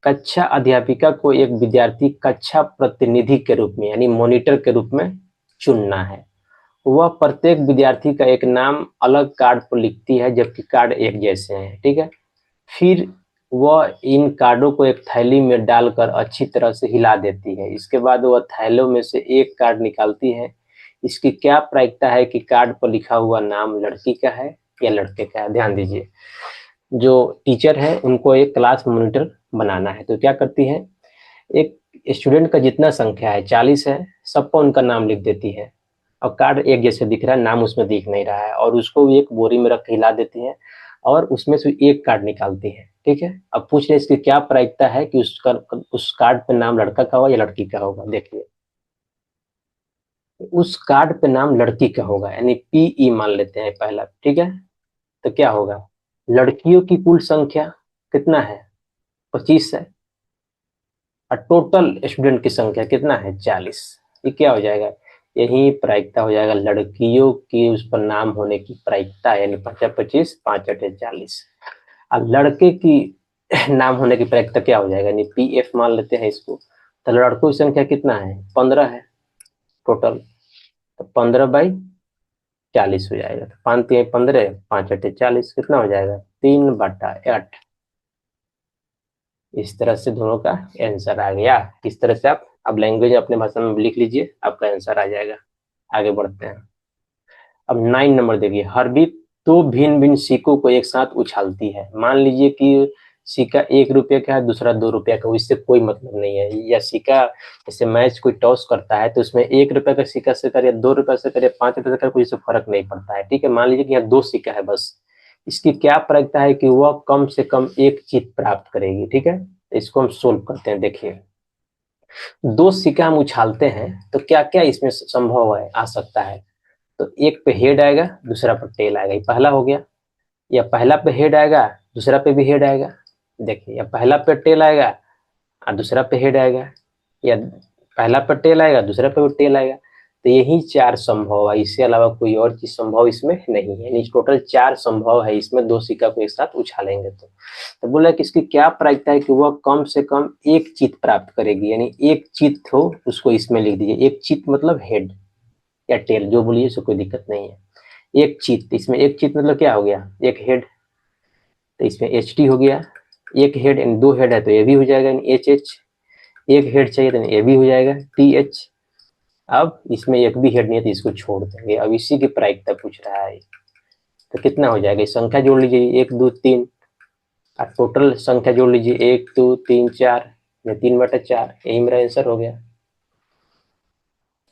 कक्षा अध्यापिका को एक विद्यार्थी कक्षा प्रतिनिधि के रूप में यानी मॉनिटर के रूप में चुनना है। वह प्रत्येक विद्यार्थी का एक नाम अलग कार्ड पर लिखती है जबकि कार्ड एक जैसे हैं, ठीक है। फिर वह इन कार्डों को एक थैली में डालकर अच्छी तरह से हिला देती है। इसके बाद वह थैलों में से एक कार्ड निकालती है। इसकी क्या प्रायिकता है कि कार्ड पर लिखा हुआ नाम लड़की का है या लड़के का है? ध्यान दीजिए, जो टीचर है उनको एक क्लास मॉनिटर बनाना है तो क्या करती है, एक स्टूडेंट का जितना संख्या है 40 है, सबको उनका नाम लिख देती है। और कार्ड एक जैसे दिख रहा है, नाम उसमें दिख नहीं रहा है, और उसको एक बोरी में रख के हिला देती है और उसमें से एक कार्ड निकालती है, ठीक है। अब पूछ रहे इसकी क्या प्रायिकता है कि उस कार्ड पे नाम लड़का का होगा या लड़की का होगा? देखिए, उस कार्ड पे नाम लड़की का होगा यानी पीई मान लेते हैं पहला, ठीक है। तो क्या होगा? लड़कियों की कुल संख्या कितना है? 25 है। और टोटल स्टूडेंट की संख्या कितना है? 40। ये क्या हो जाएगा? यही प्रायिकता हो जाएगा लड़कियों की उस पर नाम होने की प्रायिकता, यानी 25 5 8 40। अब लड़के की नाम होने की प्रायिकता क्या हो जाएगा? यानी पी एफ मान लेते हैं इसको। तो लड़कों की संख्या कितना है? 15 है टोटल। तो 15/40 हो जाएगा। तो 5×3 = 15, 5×8 = 40, कितना हो जाएगा? 3/8। इस तरह से दोनों का आंसर आ गया। इस तरह से आप अब लैंग्वेज अपने भाषा में लिख लीजिए, आपका आंसर आ जाएगा। आगे बढ़ते हैं। अब 9 नंबर देखिए, हरदीप दो भिन्न भिन्न सिक्कों को एक साथ उछालती है। मान लीजिए कि सिक्का 1 रुपये का है, दूसरा 2 रुपये का, इससे कोई मतलब नहीं है। या सिक्का जैसे मैच कोई टॉस करता है तो उसमें 1 रुपये का सिक्का से करे, 2 रुपये से करे, 5 रुपये से करे, कोई इससे फर्क नहीं पड़ता है। ठीक है, मान लीजिए कि यहाँ 2 सिक्का है बस, इसकी क्या प्रायिकता है कि वह कम से कम एक जीत प्राप्त करेगी। ठीक है, तो इसको हम सोल्व करते हैं। देखिए, 2 सिक्का हम उछालते हैं तो क्या क्या इसमें संभव है, आ सकता है। तो एक पे हेड आएगा, दूसरा पे टेल आएगा, ये पहला हो गया। या पहला पे हेड आएगा, दूसरा पे भी हेड आएगा। देखिए, या पहला पे टेल आएगा और दूसरा पे हेड आएगा, या पहला पे टेल आएगा, दूसरा पे भी टेल आएगा। तो यही 4 संभव है, इससे अलावा कोई और चीज संभव इसमें नहीं है। यानी टोटल 4 संभव है इसमें, 2 सिक्का को एक साथ उछालेंगे तो बोला कि इसकी क्या प्रायिकता है कि वह कम से कम एक चित प्राप्त करेगी। यानी एक चित हो उसको इसमें लिख दीजिए। एक चित मतलब हेड या टेल, जो बोलिए, इससे कोई दिक्कत नहीं है। एक चित, इसमें एक चित मतलब क्या हो गया, एक हेड, तो इसमें एच टी हो गया। एक हेड यानी 2 हेड है तो ए भी हो जाएगा, यानी एच एच। एक हेड चाहिए तो ए भी हो जाएगा, टी एच। अब इसमें एक भी हेड नहीं है तो इसको छोड़ देंगे। अब इसी की प्रायिकता पूछ रहा है, तो कितना हो जाएगा, संख्या जोड़ लीजिए, 1 2 3, और टोटल संख्या जोड़ लीजिए, 1 2 3 4, 3/4, यही मेरा आंसर हो गया।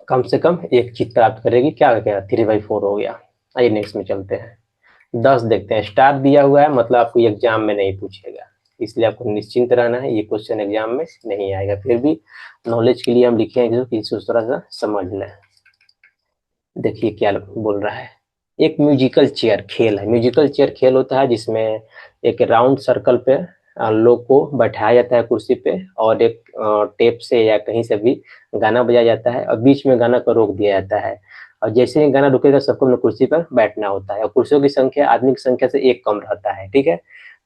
कम से कम एक चीज प्राप्त करेगी, क्या हो गया, 3/4 हो गया। आइए नेक्स्ट में चलते हैं। 10 देखते हैं, स्टार दिया हुआ है, मतलब आपको एग्जाम में नहीं पूछेगा, इसलिए आपको निश्चिंत रहना है, ये क्वेश्चन एग्जाम में नहीं आएगा। फिर भी नॉलेज के लिए हम लिखे हैं कि इसको थोड़ा सा समझ लें। देखिए क्या बोल रहा है, एक म्यूजिकल चेयर खेल है। म्यूजिकल चेयर खेल होता है जिसमें एक राउंड सर्कल पे लोग को बैठाया जाता है कुर्सी पे, और एक टेप से या कहीं से भी गाना बजाया जाता है, और बीच में गाना को रोक दिया जाता है। और जैसे ही गाना रुकेगा सबको अपने कुर्सी पर बैठना होता है, और कुर्सियों की संख्या आदमी की संख्या से एक कम रहता है। ठीक है,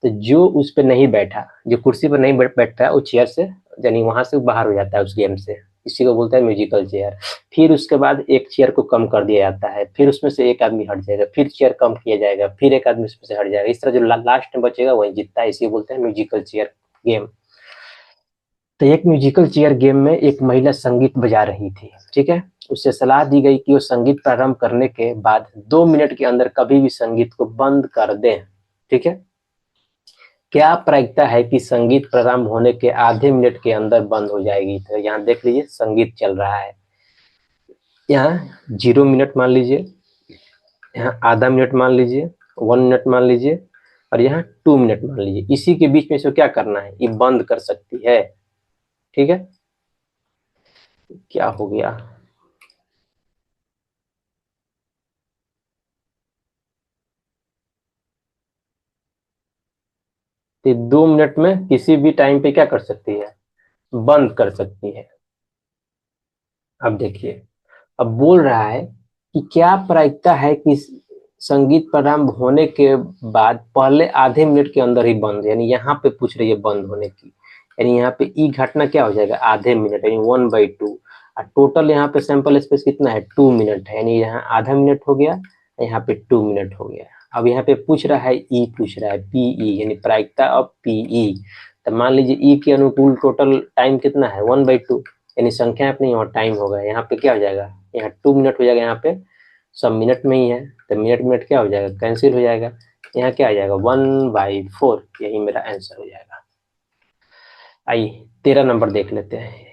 तो जो उस पर नहीं बैठा, जो कुर्सी पर नहीं बैठता है, वो चेयर से, यानी वहां से बाहर हो जाता है उस गेम से। इसी को बोलते हैं म्यूजिकल चेयर। फिर उसके बाद एक चेयर को कम कर दिया जाता है, फिर उसमें से एक आदमी हट जाएगा, फिर चेयर कम किया जाएगा, फिर एक आदमी उसमें से हट जाएगा। इस तरह जो लास्ट में बचेगा वही जीतता है, इसी बोलते हैं म्यूजिकल चेयर गेम। तो एक म्यूजिकल चेयर गेम में एक महिला संगीत बजा रही थी। ठीक है, उससे सलाह दी गई कि वो संगीत प्रारंभ करने के बाद 2 मिनट के अंदर कभी भी संगीत को बंद कर दें। ठीक है, क्या प्रायिकता है कि संगीत प्रारंभ होने के आधे मिनट के अंदर बंद हो जाएगी। तो यहाँ देख लीजिए, संगीत चल रहा है, यहाँ 0 मिनट मान लीजिए, यहाँ आधा मिनट मान लीजिए, 1 मिनट मान लीजिए, और यहाँ 2 मिनट मान लीजिए। इसी के बीच में इसको क्या करना है, ये बंद कर सकती है। ठीक है, क्या हो गया, तो 2 मिनट में किसी भी टाइम पे क्या कर सकती है, बंद कर सकती है। अब देखिए, अब बोल रहा है कि क्या प्रायिकता है कि संगीत प्रारंभ होने के बाद पहले आधे मिनट के अंदर ही बंद, यानी यहाँ पे पूछ रही है बंद होने की, यानी यहाँ पे ई घटना क्या हो जाएगा, आधे मिनट, यानी 1/2। और टोटल यहाँ पे सैंपल स्पेस कितना है, 2 मिनट है, यानी यहाँ आधा मिनट हो गया, यहाँ पे 2 मिनट हो गया। अब यहाँ पे पूछ रहा है ई, पूछ रहा है पीई, यानी प्रायिकता ऑफ पीई। तो मान लीजिए ई के अनुकूल टोटल टाइम कितना है, 1/2, यानी संख्या अपनी और टाइम होगा। यहाँ पे क्या हो जाएगा, यहाँ 2 मिनट हो जाएगा, यहाँ पे सब मिनट में ही है, तो मिनट मिनट क्या हो जाएगा, कैंसिल हो जाएगा। यहाँ क्या आ जाएगा, 1/4, यही मेरा आंसर हो जाएगा। आइए 13 नंबर देख लेते हैं,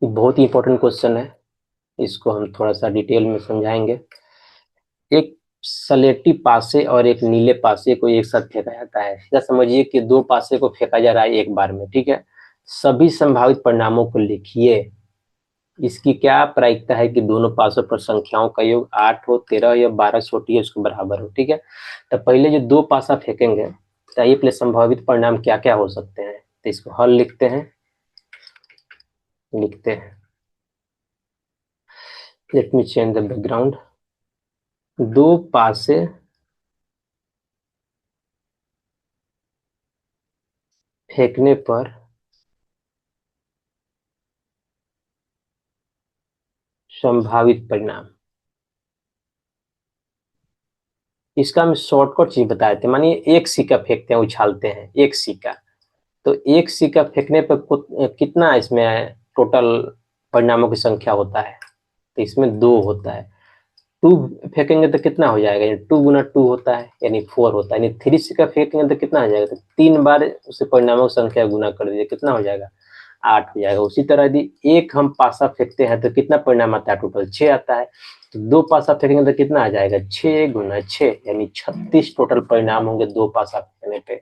बहुत ही इंपॉर्टेंट क्वेश्चन है, इसको हम थोड़ा सा डिटेल में समझाएंगे। एक सलेटी पासे और एक नीले पासे को एक साथ फेंका जाता है। या समझिए कि 2 पासे को फेंका जा रहा है एक बार में। ठीक है, सभी संभावित परिणामों को लिखिए। इसकी क्या प्रायिकता है कि दोनों पासों पर संख्याओं का योग 8 हो, 13 या 12 छोटी है उसके बराबर हो। ठीक है, तो पहले जो 2 पासा फेंकेंगे, तो ये पहले संभावित परिणाम क्या क्या हो सकते हैं, तो इसको हल लिखते हैं, let me change the background. 2 पासे फेंकने पर संभावित परिणाम, इसका हम शॉर्टकट चीज बताए थे। मानिए एक सिक्का फेंकते हैं, उछालते हैं एक सिक्का, तो एक सिक्का फेंकने पर कितना इसमें टोटल परिणामों की संख्या होता है, तो इसमें 2 होता है। टू फेंकेंगे तो कितना हो जाएगा, यानी 2 गुना 2 होता है यानी 4 होता है, यानी 3 से का फेंकेंगे तो कितना हो जाएगा, तो 3 बार उसे परिणामों की संख्या गुना कर दीजिए, कितना हो जाएगा, 8 हो जाएगा। उसी तरह यदि एक हम पासा फेंकते हैं तो कितना परिणाम आता है, टोटल 6 आता है। तो 2 पासा फेंकेंगे तो कितना आ जाएगा, 6 गुना 6 यानी 36 टोटल परिणाम होंगे 2 पासा फेंकने पे।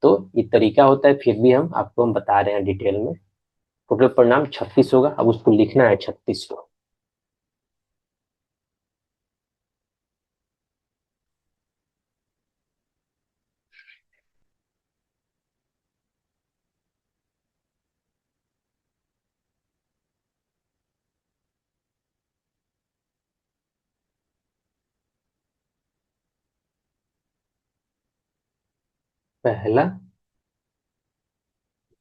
तो ये तरीका होता है, फिर भी हम बता रहे हैं डिटेल में। टोटल परिणाम 36 होगा, अब उसको लिखना है 36 को। पहला,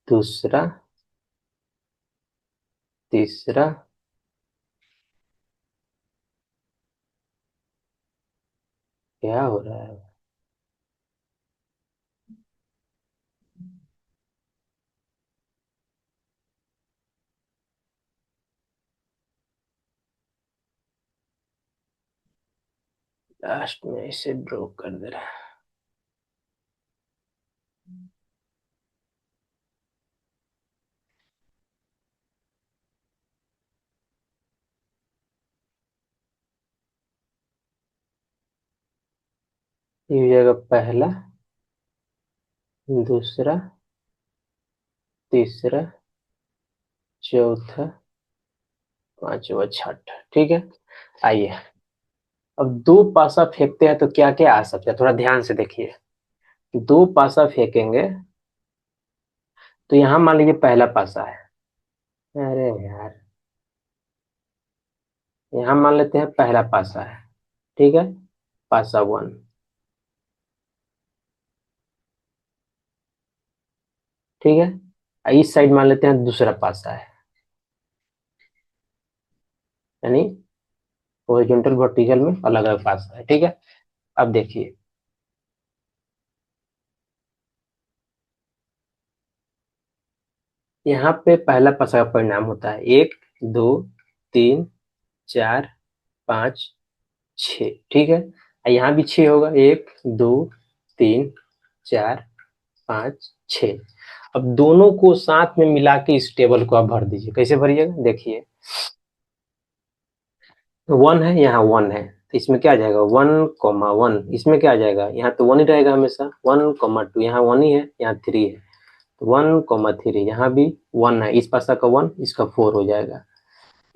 दूसरा, तीसरा, क्या हो रहा है, लास्ट में इसे ड्रॉ कर दे रहा है। ये हो जाएगा पहला, दूसरा, तीसरा, चौथा, पांचवा, छठा। ठीक है, आइए अब दो पासा फेंकते हैं तो क्या क्या आ सकता है, थोड़ा ध्यान से देखिए। दो पासा फेंकेंगे तो यहाँ मान लीजिए पहला पासा है, अरे यार, यहाँ मान लेते हैं पहला पासा है, ठीक है, पासा 1। ठीक है, इस साइड मान लेते हैं दूसरा पासा है, यानी हॉरिजॉन्टल वर्टिकल में अलग अलग पासा है। ठीक है, अब देखिए, यहाँ पे पहला पासा का परिणाम होता है 1, 2, 3, 4, 5, 6। ठीक है, यहाँ भी 6 होगा, 1, 2, 3, 4, 5, 6। अब दोनों को साथ में मिला के इस टेबल को आप भर दीजिए। कैसे भरिएगा, देखिए, 1 है, यहाँ 1 है, तो इसमें क्या आ जाएगा, 1, 1। इसमें क्या आ जाएगा, यहाँ तो 1 ही रहेगा हमेशा, 1, 2, यहाँ 1 ही है, यहाँ 3 है, तो 1, 3। यहाँ भी 1 है, इस पासा का 1, इसका 4 हो जाएगा।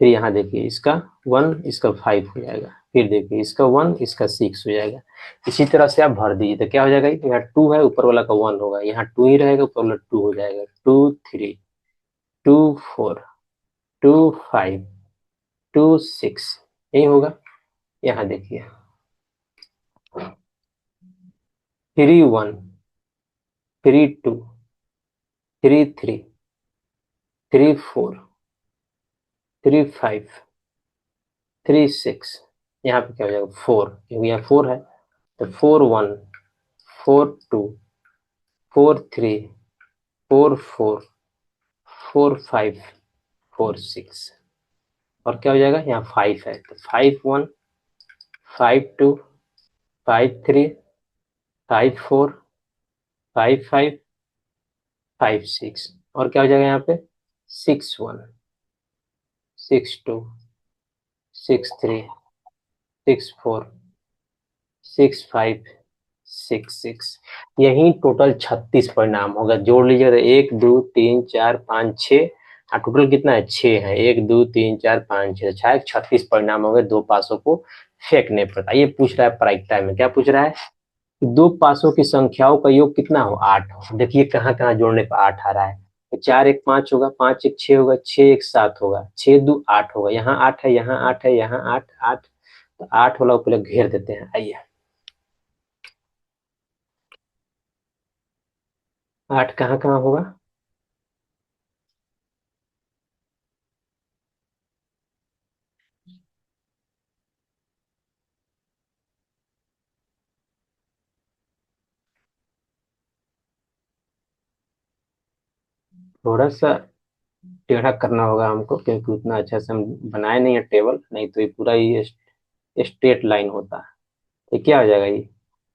फिर यहाँ देखिए, इसका 1, इसका 5 हो जाएगा। फिर देखिए, इसका 1, इसका 6 हो जाएगा। इसी तरह से आप भर दीजिए तो क्या हो जाएगा, यहाँ 2 है, ऊपर वाला का 1 होगा, यहाँ 2 ही रहेगा, ऊपर वाला 2 हो जाएगा। 2, 3, 2, 4, 2, 5, 2, 6, यही होगा। यहाँ देखिए, 3, 1, 3, 2, 3, 3, 3, 4, 3, 5, 3, 6। यहाँ पे क्या हो जाएगा, 4, क्योंकि यहाँ 4 है, तो 4, 1, 4, 2, 4, 3, 4, 4, 4, 5, 4, 6। और क्या हो जाएगा, यहाँ 5 है, तो 5, 1, 5, 2, 5, 3, 5, 4, 5, 5, 5, 6। और क्या हो जाएगा यहाँ पे, 6, 1, 6, 2, 6, 3, 6, 4, 6, 5, 6, 6। यही टोटल 36 परिणाम होगा। जोड़ लीजिए तो 1, 2, 3, 4, 5, 6, टोटल कितना है, 6 है। 1, 2, 3, 4, 5, 6, 36 परिणाम हो गए दो पासों को फेंकने पर। ये पूछ रहा है प्रायिकता में, क्या पूछ रहा है, दो पासों की संख्याओं का योग कितना हो, 8 हो। देखिए कहाँ कहाँ जोड़ने पर 8 आ रहा है, तो 4, 1, 5 होगा, 5, 1, 6 होगा, 6, 1, 7 होगा, 6, 2, 8 होगा, यहाँ 8 है, यहाँ 8 है, यहाँ 8, 8, तो 8 वाला को पहले घेर देते हैं। आइए, 8 कहाँ कहाँ होगा, थोड़ा सा टेढ़ा करना होगा हमको, क्योंकि उतना अच्छा से हम बनाए नहीं है टेबल, नहीं तो ये पूरा ही स्ट्रेट लाइन होता है। तो क्या हो जाएगा ये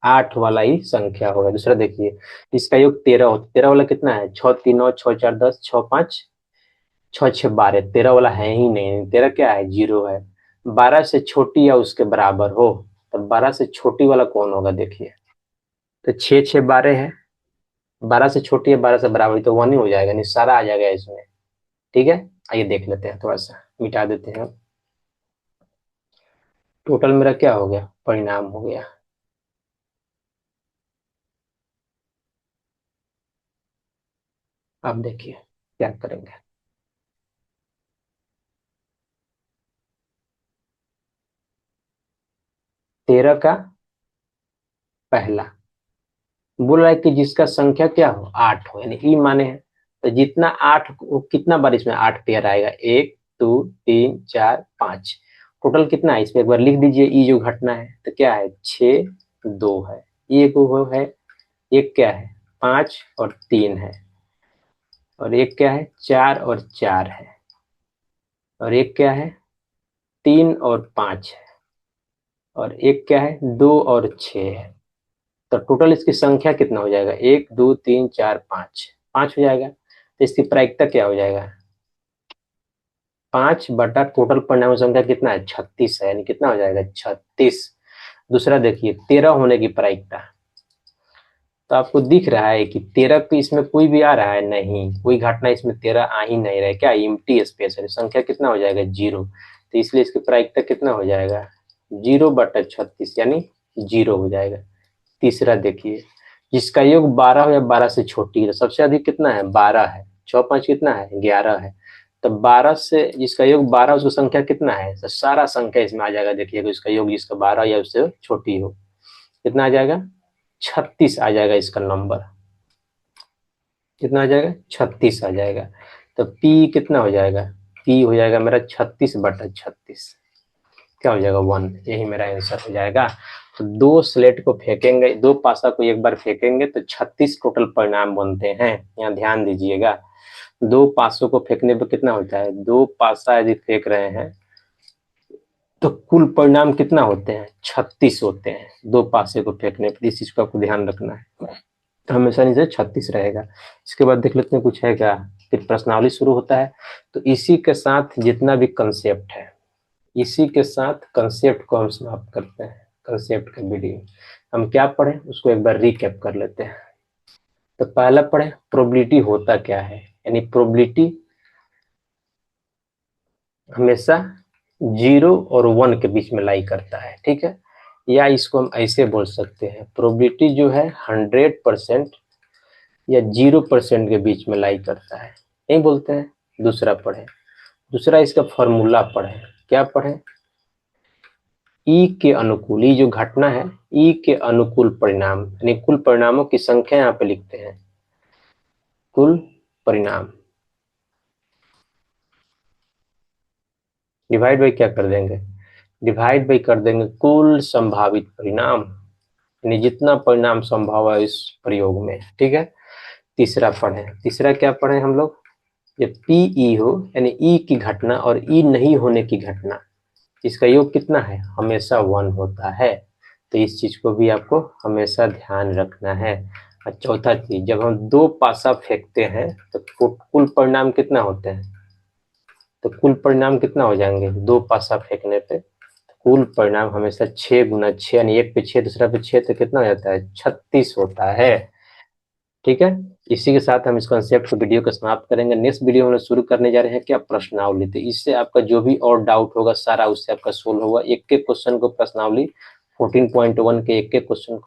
8 वाला ही संख्या होगा। दूसरा देखिए, इसका योग 13 होता है। 13 वाला कितना है? 6 3 9 6 4 10 6 5 6 6 12। 13 वाला है ही नहीं, 13 क्या है? 0 है। 12 से छोटी या उसके बराबर हो, तो 12 से छोटी वाला कौन होगा? देखिए, तो 6 6 12 है, 12 से छोटी है 12 से बराबर, तो 1 ही हो जाएगा, नहीं सारा आ जाएगा इसमें। ठीक है, आइए देख लेते हैं, थोड़ा सा मिटा देते हैं। टोटल मेरा क्या हो गया? परिणाम हो गया। अब देखिए क्या करेंगे। 13 का पहला बोल रहा है कि जिसका संख्या क्या हो? 8 हो, यानी ई माने है। तो जितना 8, कितना बार इसमें 8 पेयर आएगा? 1 2 3 4 5। टोटल कितना है इसमें? एक बार लिख दीजिए। ई जो घटना है तो क्या है? 6 2 है। ये वो है। एक क्या है? 5 और 3 है। और एक क्या है? 4 और 4 है। और एक क्या है? 3 और 5 है। और एक क्या है? 2 और 6 है। तो टोटल इसकी संख्या कितना हो जाएगा? 1 2 3 4 5, 5 हो जाएगा। तो इसकी प्रायिकता क्या हो जाएगा? 5 बटा टोटल परिणाम संख्या कितना है? 36 है, यानी कितना हो जाएगा? 36। दूसरा देखिए, 13 होने की प्रायिकता। तो आपको दिख रहा है कि 13 पे इसमें कोई भी आ रहा है? नहीं, कोई घटना इसमें 13 आ ही नहीं रहा है। क्या? इम्प्टी स्पेस है, संख्या कितना हो जाएगा? 0। तो इसलिए इसकी प्रायिकता कितना हो जाएगा? 0 बटा 36, यानी 0 हो जाएगा। तीसरा देखिए, जिसका योग 12 हो या 12 से छोटी है, तो सबसे अधिक कितना है? 12 है। 6 5 कितना है? 11 है। तो 12 से जिसका योग 12, उसकी संख्या कितना है? तो सारा संख्या इसमें आ जाएगा। देखिएगा, इसका योग जिसका 12 या उससे छोटी हो, कितना आ जाएगा? 36 आ जाएगा इसका नंबर। कितना आ जाएगा? 36 आ जाएगा। तो पी कितना हो जाएगा? पी हो जाएगा मेरा 36 बटा 36। क्या हो जाएगा? 1। यही मेरा आंसर हो जाएगा। तो दो स्लेट को फेंकेंगे, दो पासा को एक बार फेंकेंगे तो 36 टोटल परिणाम बनते हैं। यहाँ ध्यान दीजिएगा, दो पासों को फेंकने पर कितना होता है? दो पासा यदि फेंक रहे हैं तो कुल परिणाम कितना होते हैं? 36 होते हैं दो पासे को फेंकने पर। इस चीज को आपको ध्यान रखना है, हमेशा नीचे 36 रहेगा। इसके बाद देख लेते हैं कुछ है क्या। फिर प्रश्नावली शुरू होता है। तो इसी के साथ जितना भी कंसेप्ट है, इसी के साथ कंसेप्ट को हम समाप्त करते हैं। कंसेप्ट का वीडियो हम क्या पढ़े उसको एक बार रिकैप कर लेते हैं। तो पहला पढ़े, प्रोबेबिलिटी होता क्या है। यानी प्रोबेबिलिटी हमेशा 0 और 1 के बीच में लाई करता है। ठीक है, या इसको हम ऐसे बोल सकते हैं, प्रोबेबिलिटी जो है 100% या 0% के बीच में लाई करता है, यही बोलते हैं। दूसरा पढ़े, दूसरा इसका फॉर्मूला पढ़े। क्या पढ़े? ई के अनुकूल, ई जो घटना है, ई के अनुकूल परिणाम, यानी कुल परिणामों की संख्या यहाँ पे लिखते हैं। कुल परिणाम डिवाइड बाई क्या कर देंगे? डिवाइड बाई कर देंगे कुल संभावित परिणाम, यानी जितना परिणाम संभव है इस प्रयोग में। ठीक है, तीसरा पढ़े। तीसरा क्या पढ़े हम लोग? जब पी ई हो, यानी ई की घटना और ई नहीं होने की घटना, इसका योग कितना है? हमेशा 1 होता है। तो इस चीज को भी आपको हमेशा ध्यान रखना है। और चौथा चीज, जब हम दो पासा फेंकते हैं तो कुल परिणाम कितना होते हैं? तो कुल परिणाम कितना हो जाएंगे दो पासा फेंकने पे? कुल परिणाम हमेशा 6 गुना 6, यानी एक पे 6 दूसरा पे 6, तो कितना हो जाता है? 36 होता है। ठीक है, इसी के साथ हम इस कॉन्सेप्ट को वीडियो को समाप्त करेंगे। नेक्स्ट वीडियो में शुरू करने जा रहे हैं क्या? प्रश्नावली। तो इससे आपका जो भी और डाउट होगा सारा उससे आपका सोल्व होगा। एक एक क्वेश्चन को प्रश्नावली 14.1 के एक एक क्वेश्चन